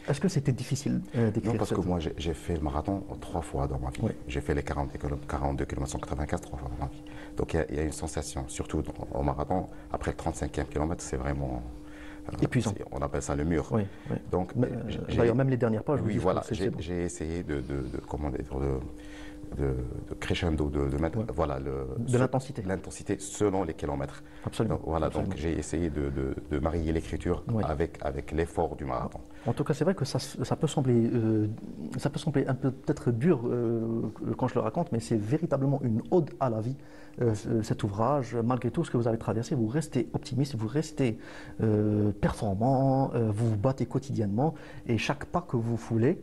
Est-ce que c'était difficile d'écrire? Non, parce que moi, j'ai fait le marathon 3 fois dans ma vie. Oui. J'ai fait les 42 km 195 3 fois dans ma vie. Donc il y a une sensation, surtout au marathon, après le 35e kilomètre, c'est vraiment... épuisant. On appelle ça le mur. Oui, oui. Donc, d'ailleurs, même les dernières pages. Oui, voilà, j'ai essayé de crescendo, de mettre de l'intensité. L'intensité selon les kilomètres. Absolument. Donc, voilà, donc j'ai essayé de marier l'écriture avec l'effort du marathon. En tout cas, c'est vrai que ça peut sembler un peu peut-être dur quand je le raconte, mais c'est véritablement une ode à la vie. Cet ouvrage, malgré tout ce que vous avez traversé, vous restez optimiste, vous restez performant, vous vous battez quotidiennement, et chaque pas que vous foulez,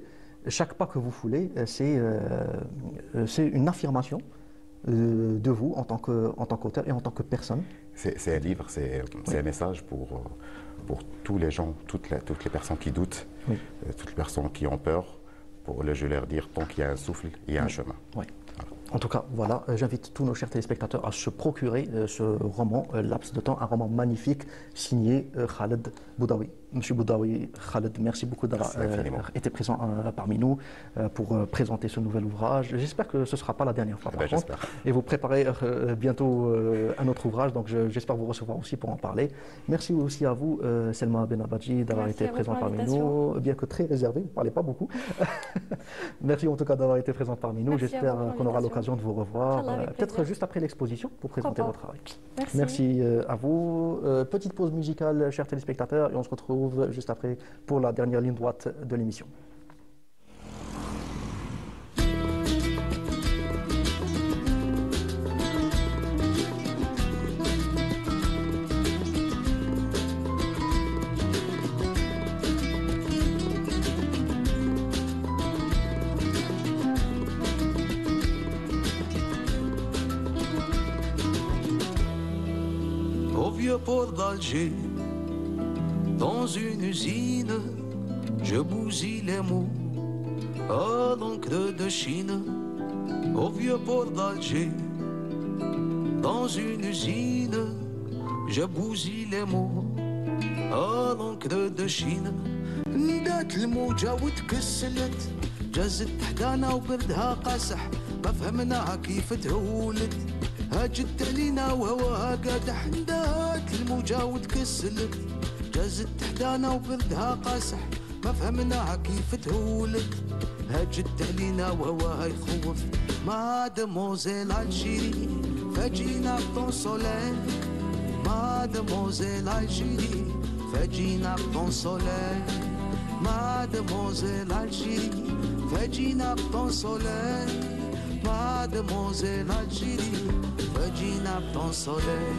c'est une affirmation de vous en tant qu'auteur et en tant que personne. C'est un livre, c'est un message pour tous les gens, toutes les personnes qui doutent, toutes les personnes qui ont peur. Je leur dire, tant qu'il y a un souffle, il y a un chemin. Oui. Voilà. En tout cas, voilà, j'invite tous nos chers téléspectateurs à se procurer ce roman, Laps de temps, un roman magnifique signé Khaled Boudaoui. Monsieur Boudaoui, Khaled, merci beaucoup d'avoir été présent parmi nous pour présenter ce nouvel ouvrage. J'espère que ce ne sera pas la dernière fois, par contre. Et vous préparez bientôt un autre ouvrage, donc j'espère vous recevoir aussi pour en parler. Merci aussi à vous, Selma Benabadji, d'avoir été présente parmi nous, bien que très réservée, vous ne parlez pas beaucoup. Merci en tout cas d'avoir été présente parmi nous. J'espère qu'on aura l'occasion de vous revoir, peut-être juste après l'exposition, pour présenter votre travail. Merci à vous. Petite pause musicale, chers téléspectateurs, et on se retrouve juste après pour la dernière ligne droite de l'émission. Au vieux port d'Alger, dans une usine, je bousille les mots à l'encre de Chine. Au vieux port d'Alger, dans une usine, je bousille les mots à l'encre de Chine. ندات الموجة وتكسلت، جازت تحتانا وبردها قاسح، ما فهمناها كيف تهولت، هاجت علينا وهواها قادح. ندات الموجة وتكسلت، جازت تحدانا وبردها قاسح ما فهمناها كيف تهولت هجت علينا وهواها يخوف مادموزيل الجيري فجينا بطون سوليل مادموزيل الجيري فجينا بطون سوليل مادموزيل الجيري فجينا بطون سوليل مادموزيل الجيري فجينا بطون سوليل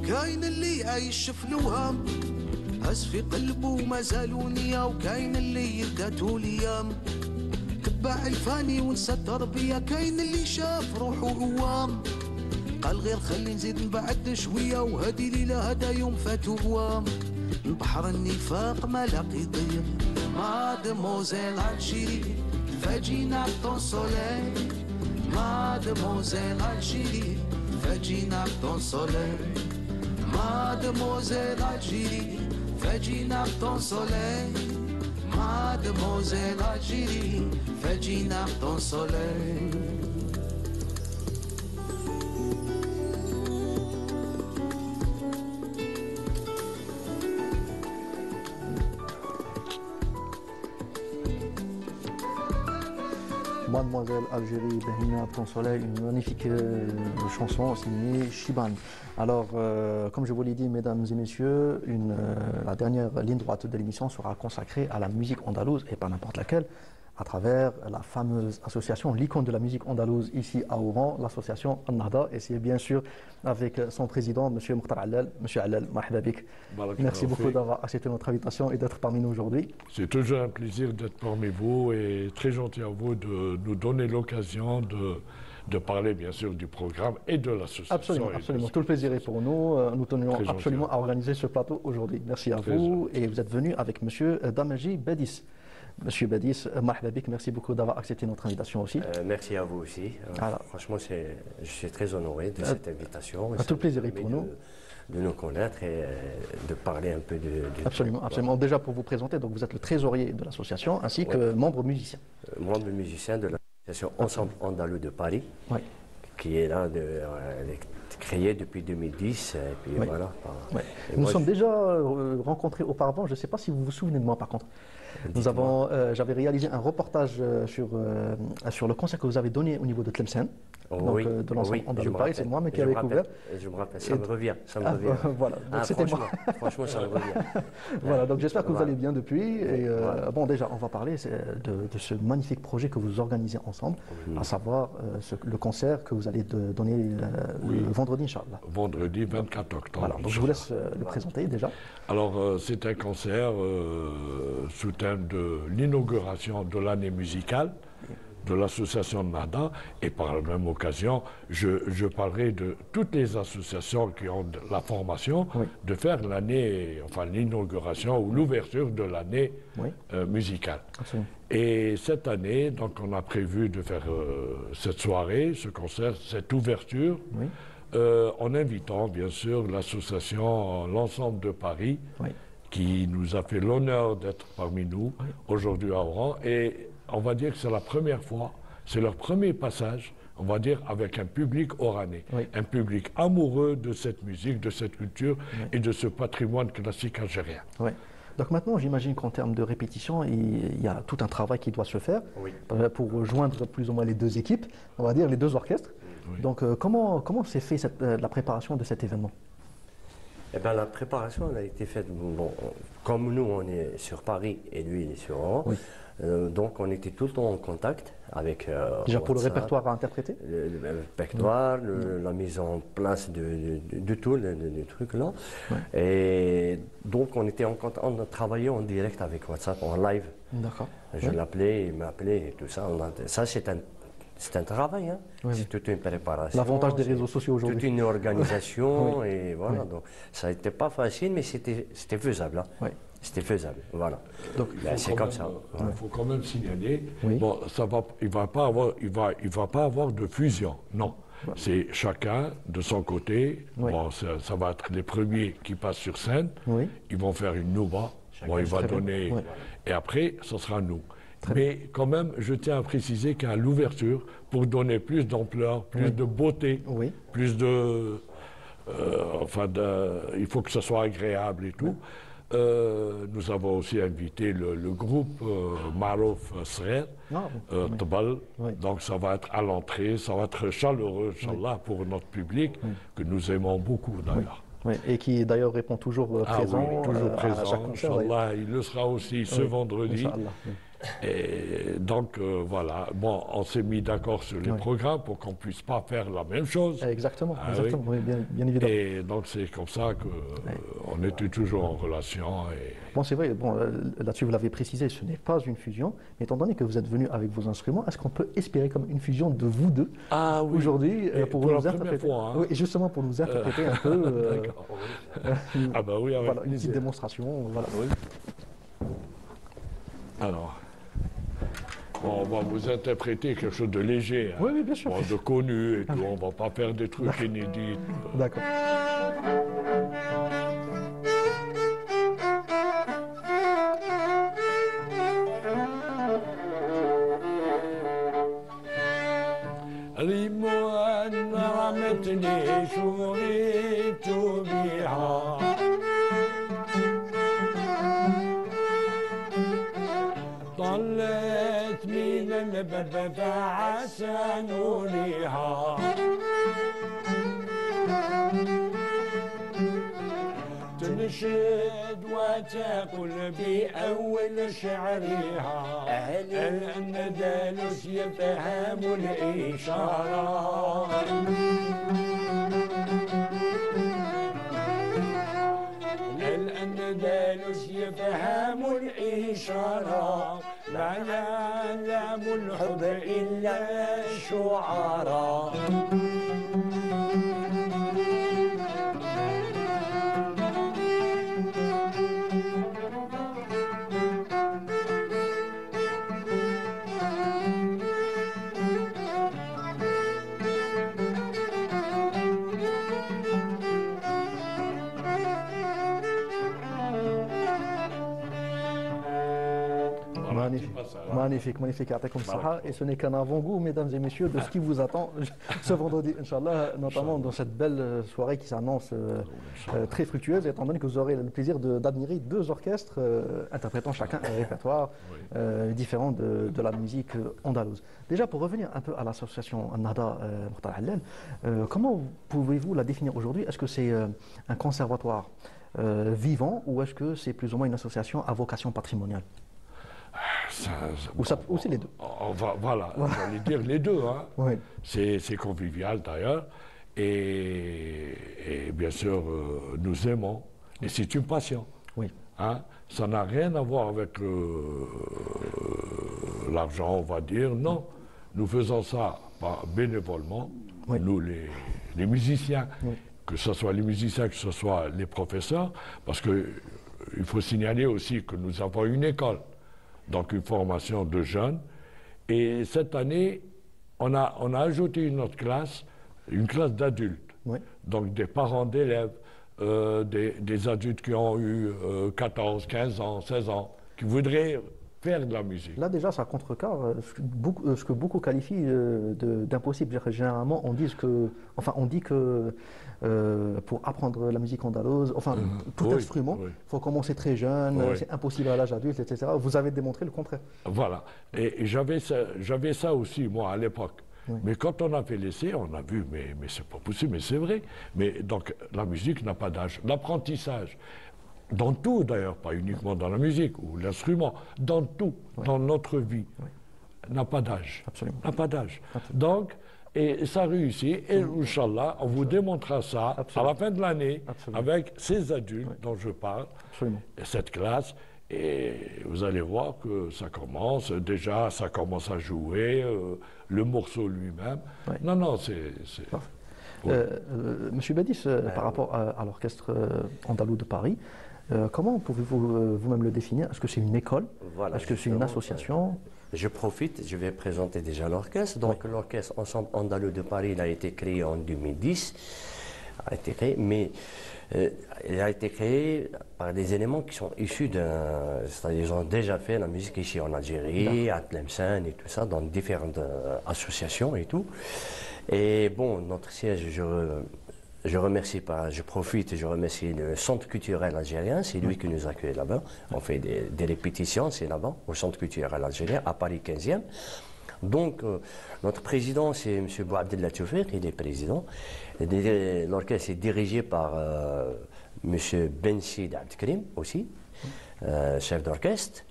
كاين اللي عايش في الوهام هز في قلبه ما زالوا نية وكاين اللي يداتو ليام تبع الفاني ونسى التربية كاين اللي شاف روحه هوام قال غير خلي نزيد نبعد شوية وهادي ليلة هدا يوم فاتو هوام بحر النفاق ما لاقي ضيق مادموزيل الجيري فجينا بطون سوليل مادموزيل الجيري فجينا بطون سوليل مادموزيل الجيري فجينا بطون سوليل مادموزيل الجيري فجينا بطون سوليل Mademoiselle Algérie, Behina, Ton Soleil, une magnifique chanson signée Shiban. Alors, comme je vous l'ai dit, mesdames et messieurs, la dernière ligne droite de l'émission sera consacrée à la musique andalouse, et pas n'importe laquelle, à travers la fameuse association, l'icône de la musique andalouse ici à Oran, l'association An-Nahda, et c'est bien sûr avec son président, M. Mokhtar Allal. M. Allal, marhaba bik. Merci beaucoup d'avoir accepté notre invitation et d'être parmi nous aujourd'hui. C'est toujours un plaisir d'être parmi vous et très gentil à vous de nous donner l'occasion de parler bien sûr du programme et de l'association. Absolument, absolument. Tout le plaisir est pour nous. Nous tenions absolument à organiser ce plateau aujourd'hui. Merci à vous. Et vous êtes venu avec M. Damaji Bedis. Monsieur Bedis, marhaba bik, merci beaucoup d'avoir accepté notre invitation aussi. Merci à vous aussi. Franchement, je suis très honoré de cette invitation. Tout le plaisir est pour nous. De nous connaître et de parler un peu de... Absolument, absolument. Déjà pour vous présenter, donc vous êtes le trésorier de l'association ainsi que membre musicien. Membre musicien de l'association Ensemble Andalou de Paris, qui est là, créée depuis 2010. Et puis voilà. Et nous sommes déjà rencontrés auparavant, je ne sais pas si vous vous souvenez de moi par contre. J'avais réalisé un reportage sur le concert que vous avez donné au niveau de Tlemcen, de l'ensemble Andalou Paris, c'est moi qui avais couvert. Je me rappelle, ça me revient. Voilà, donc c'était moi. Franchement, ça me revient. Voilà, donc j'espère que vous allez bien depuis. Et bon, déjà, on va parler de ce magnifique projet que vous organisez ensemble, à savoir le concert que vous allez donner le vendredi, Inch'Allah. Vendredi 24 octobre. Voilà, donc je vous laisse le présenter déjà. Alors, c'est un concert sous thème de l'inauguration de l'année musicale de l'association Nahda, et par la même occasion, je parlerai de toutes les associations qui ont la formation de faire l'année, enfin l'inauguration ou l'ouverture de l'année musicale. Absolument. Et cette année, donc, on a prévu de faire cette soirée, ce concert, cette ouverture, en invitant bien sûr l'association L'Ensemble de Paris, qui nous a fait l'honneur d'être parmi nous aujourd'hui à Oran. Et on va dire que c'est la première fois, c'est leur premier passage, on va dire, avec un public oranais, un public amoureux de cette musique, de cette culture et de ce patrimoine classique algérien. Donc maintenant, j'imagine qu'en termes de répétition, il y a tout un travail qui doit se faire pour joindre plus ou moins les deux équipes, on va dire les deux orchestres. Donc comment s'est fait la préparation de cet événement? Eh bien, la préparation elle a été faite, bon, comme nous on est sur Paris et lui il est sur Oran, donc on était tout le temps en contact avec déjà pour le répertoire à interpréter, le répertoire, la mise en place de tout le truc là, et donc on était on a travaillé en direct avec WhatsApp, en live. D'accord. Je l'appelais, il m'appelait et tout ça. Ça c'est un travail, hein. C'est toute une préparation. L'avantage des réseaux sociaux aujourd'hui. Toute une organisation et voilà. Donc ça n'était pas facile, mais c'était faisable. Hein. C'était faisable, voilà. Donc, c'est comme ça. Il faut quand même signaler, bon, il ne va pas avoir de fusion, non. C'est chacun de son côté. Bon, ça va être les premiers qui passent sur scène. Ils vont faire une nouba. Bon, il va donner. Et après, ce sera nous. Mais quand même, je tiens à préciser qu'à l'ouverture, pour donner plus d'ampleur, plus de beauté, plus de. Il faut que ce soit agréable et tout. Nous avons aussi invité le groupe Marouf Srer, Tbal. Donc ça va être à l'entrée, ça va être chaleureux, Inch'Allah, pour notre public, que nous aimons beaucoup d'ailleurs. Et qui d'ailleurs répond toujours présent, toujours présent, à chaque concert. Inch'Allah, il le sera aussi ce vendredi. Et donc voilà, bon, on s'est mis d'accord sur les programmes pour qu'on ne puisse pas faire la même chose. Exactement, oui, bien évidemment. Et donc c'est comme ça qu'on était toujours en relation. Bon, c'est vrai, bon, là-dessus vous l'avez précisé, ce n'est pas une fusion, mais étant donné que vous êtes venu avec vos instruments, est-ce qu'on peut espérer comme une fusion de vous deux aujourd'hui pour nous interpréter Oui, et justement pour nous interpréter un peu oui, voilà, une petite démonstration. Voilà. Alors, on va vous interpréter quelque chose de léger, hein, bien sûr. De connu et tout. On ne va pas faire des trucs inédits. D'accord. طلت من الباب فعسى نورها تنشد وتقول بأول شعرها الأندلس يفهم الإشارة الأندلس يفهم الإشارة لا يعلم الحب إلا الشعراء Magnifique, magnifique. Et ce n'est qu'un avant-goût, mesdames et messieurs, de ce qui vous attend ce vendredi, Inch'Allah, notamment dans cette belle soirée qui s'annonce très fructueuse, étant donné que vous aurez le plaisir d'admirer deux orchestres interprétant chacun un répertoire différent de la musique andalouse. Déjà, pour revenir un peu à l'association Nahda Mokhtar Hallal, comment pouvez-vous la définir aujourd'hui? Est-ce que c'est un conservatoire vivant ou est-ce que c'est plus ou moins une association à vocation patrimoniale? Ou c'est les deux. Voilà, j'allais dire les deux. Hein. C'est convivial d'ailleurs. Et bien sûr, nous aimons. Et c'est une passion. Hein. Ça n'a rien à voir avec l'argent, on va dire. Non, nous faisons ça bénévolement. Nous, les musiciens, que ce soit les musiciens, que ce soit les professeurs, parce qu'il faut signaler aussi que nous avons une école. Donc une formation de jeunes. Et cette année, on a ajouté une autre classe, une classe d'adultes. Donc des parents d'élèves, des adultes qui ont eu 14, 15 ans, 16 ans, qui voudraient faire de la musique. Là déjà, ça contrecarre ce que beaucoup qualifient d'impossible. Généralement, on dit que pour apprendre la musique andalouse, enfin tout instrument, il faut commencer très jeune, c'est impossible à l'âge adulte, etc. Vous avez démontré le contraire. Voilà. Et j'avais ça aussi, moi, à l'époque. Mais quand on a fait l'essai, on a vu, mais c'est pas possible, mais c'est vrai. Mais donc, la musique n'a pas d'âge. L'apprentissage, dans tout d'ailleurs, pas uniquement dans la musique ou l'instrument, dans tout, dans notre vie, n'a pas d'âge. Absolument. N'a pas d'âge. Donc, et ça réussit, et Inch'Allah, on vous démontrera ça à la fin de l'année avec ces adultes dont je parle, et cette classe, et vous allez voir que ça commence, déjà ça commence à jouer, le morceau lui-même. Non, c'est... Monsieur Badis, par rapport à l'orchestre andalou de Paris, Comment pouvez-vous vous-même le définir? Est-ce que c'est une école? Voilà, est-ce que c'est une association? Je profite, je vais présenter déjà l'orchestre. Donc l'orchestre Ensemble Andalou de Paris, il a été créé en 2010. Mais il a été créé par des éléments qui sont issus d'un... C'est-à-dire ils ont déjà fait la musique ici en Algérie, à Tlemcen et tout ça, dans différentes associations et tout. Et bon, notre siège, je remercie pas, je profite et je remercie le Centre culturel algérien, c'est lui qui nous accueille là-bas. On fait des répétitions, c'est là-bas, au Centre culturel algérien, à Paris 15e. Donc, notre président, c'est M. Bouabdellah Tchoufik, il est président. L'orchestre est dirigé par M. Bensid Abdelkrim aussi, chef d'orchestre.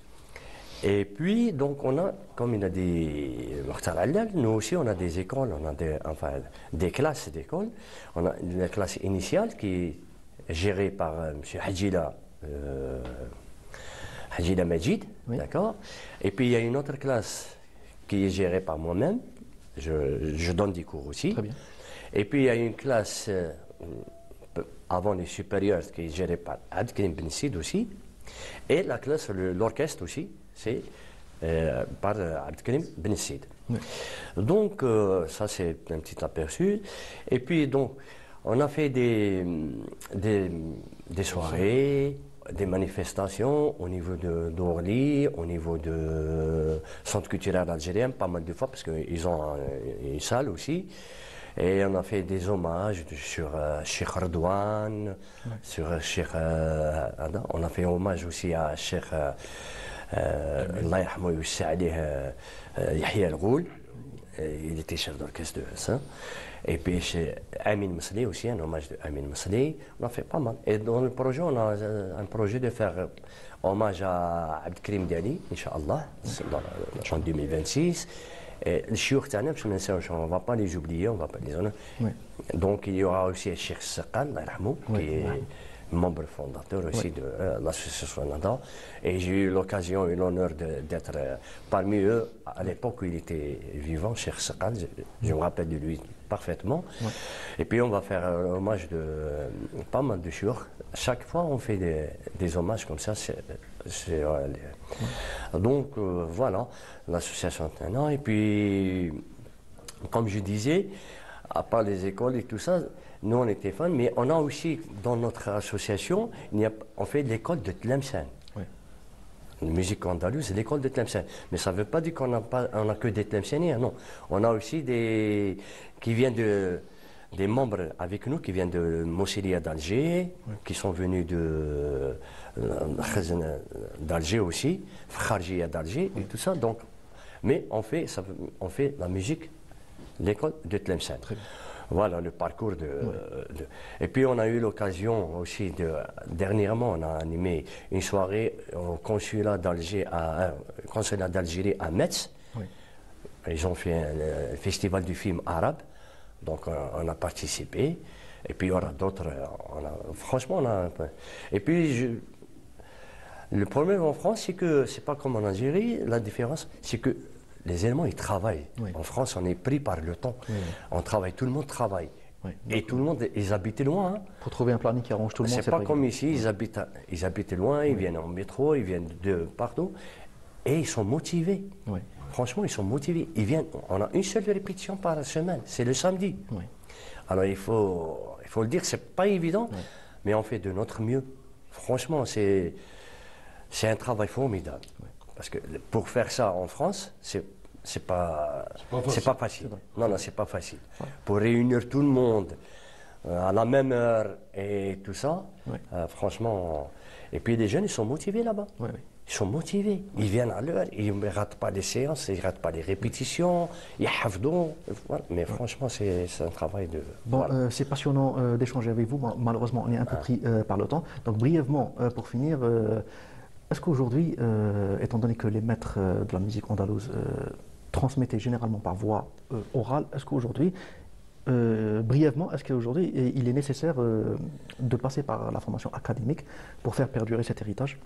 Et puis, donc, on a, comme il a dit Mokhtar Allal, nous aussi, on a des écoles, on a des classes d'école. On a une classe initiale qui est gérée par M. Hadjila Majid, d'accord. Et puis, il y a une autre classe qui est gérée par moi-même. Je donne des cours aussi. Très bien. Et puis, il y a une classe avant les supérieurs qui est gérée par Abdelkrim Bensid aussi. Et la classe, l'orchestre aussi, c'est par Abdelkrim Bensid. Oui. Donc, ça, c'est un petit aperçu. Et puis, donc, on a fait des soirées, des manifestations au niveau d'Orly, au niveau de Centre culturel algérien, pas mal de fois, parce qu'ils ont une salle aussi. Et on a fait des hommages sur Cheikh Redouane, sur Cheikh Ada. On a fait hommage aussi à Cheikh Allah yarhamou yuwassi alayh Yahya El-Ghoul. Il était chef d'orchestre de ça. Et puis chez Amin Mesli aussi, un hommage de Amin Mesli. On a fait pas mal. Et dans le projet, on a un projet de faire hommage à Abdelkrim Diali, Inch'Allah, en 2026. Et les chiouk tana, on ne va pas les oublier, on ne va pas les honorer. Donc il y aura aussi Cheikh Sakal, qui est membre fondateur aussi de l'association Nada. Et j'ai eu l'occasion et l'honneur d'être parmi eux à l'époque où il était vivant, Cheikh Sakal, je me rappelle de lui parfaitement. Et puis on va faire un hommage de pas mal de chiouk. Chaque fois on fait des hommages comme ça. Donc voilà, l'association Tana. Et puis, comme je disais, à part les écoles et tout ça, nous on était fans, mais on a aussi dans notre association, on fait l'école de Tlemcen. La musique andalouse, c'est l'école de Tlemcen. Mais ça ne veut pas dire qu'on n'a que des Tlemceniens, non. On a aussi des membres avec nous qui viennent de Mousselia d'Alger, qui sont venus d'Alger aussi, Kharjia d'Alger et tout ça. Donc, mais on fait la musique, l'école de Tlemcen. Voilà le parcours Et puis on a eu l'occasion aussi dernièrement, on a animé une soirée au consulat d'Algérie à Metz. Ils ont fait un festival du film arabe. Donc on a participé, et puis il y aura d'autres, franchement on a... Et puis le problème en France, c'est que c'est pas comme en Algérie, la différence, c'est que les éléments ils travaillent. En France on est pris par le temps, on travaille, tout le monde travaille. Et tout le monde, ils habitent loin. Hein. Pour trouver un planning qui arrange tout le monde, c'est pas comme ici, ils habitent loin, ils viennent en métro, ils viennent de partout, et ils sont motivés. Franchement, ils sont motivés. On a une seule répétition par semaine, c'est le samedi. Alors il faut le dire, c'est pas évident, mais on fait de notre mieux. Franchement, c'est un travail formidable. Parce que pour faire ça en France, c'est pas facile. Non, c'est pas facile. Pour réunir tout le monde à la même heure et tout ça, franchement. Et puis les jeunes, ils sont motivés là-bas. Ils sont motivés, ils viennent à l'heure, ils ne ratent pas les séances, ils ne ratent pas les répétitions, ils hafdont. Voilà. Mais franchement, c'est un travail de... Bon, c'est passionnant d'échanger avec vous. Malheureusement, on est un peu pris par le temps. Donc, brièvement, pour finir, est-ce qu'aujourd'hui, étant donné que les maîtres de la musique andalouse transmettaient généralement par voie orale, est-ce qu'aujourd'hui, brièvement, est-ce qu'aujourd'hui, il est nécessaire de passer par la formation académique pour faire perdurer cet héritage ?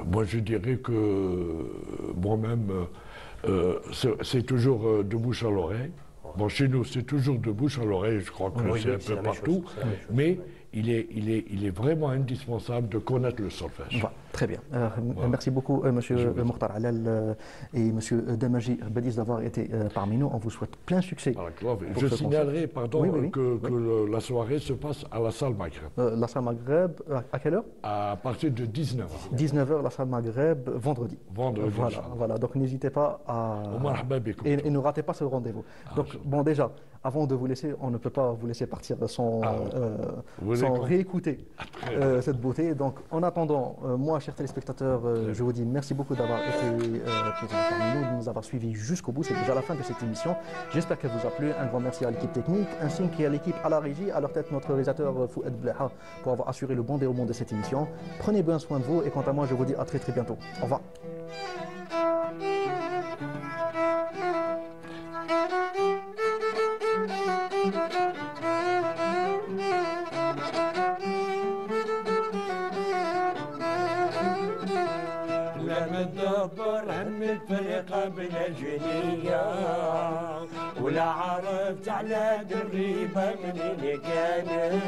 Moi, je dirais que moi-même, c'est toujours de bouche à l'oreille. Bon, chez nous, c'est toujours de bouche à l'oreille, je crois que c'est un peu partout. Mais il est vraiment indispensable de connaître le solfège. Voilà, très bien. Voilà. Merci beaucoup, Monsieur Mokhtar Allal et Monsieur Damaji Badiz d'avoir été parmi nous. On vous souhaite plein succès. Je signalerai, que la soirée se passe à la salle Maghreb. La salle Maghreb, à quelle heure? À partir de 19h. 19h, la salle Maghreb, vendredi. Voilà, donc n'hésitez pas à... Et ne ratez pas ce rendez-vous. Donc, bon, déjà, avant de vous laisser, on ne peut pas vous laisser partir sans réécouter cette beauté. Donc, en attendant, moi, chers téléspectateurs, je vous dis merci beaucoup d'avoir été présents parmi nous, de nous avoir suivis jusqu'au bout. C'est déjà la fin de cette émission. J'espère qu'elle vous a plu. Un grand merci à l'équipe technique, ainsi qu'à l'équipe à la régie, à leur tête notre réalisateur Fouad Blaha, pour avoir assuré le bon déroulement de cette émission. Prenez bien soin de vous et quant à moi, je vous dis à très très bientôt. Au revoir. متدبر هم الفرقة بالجنية ولا عرفت على دريبة منين كانت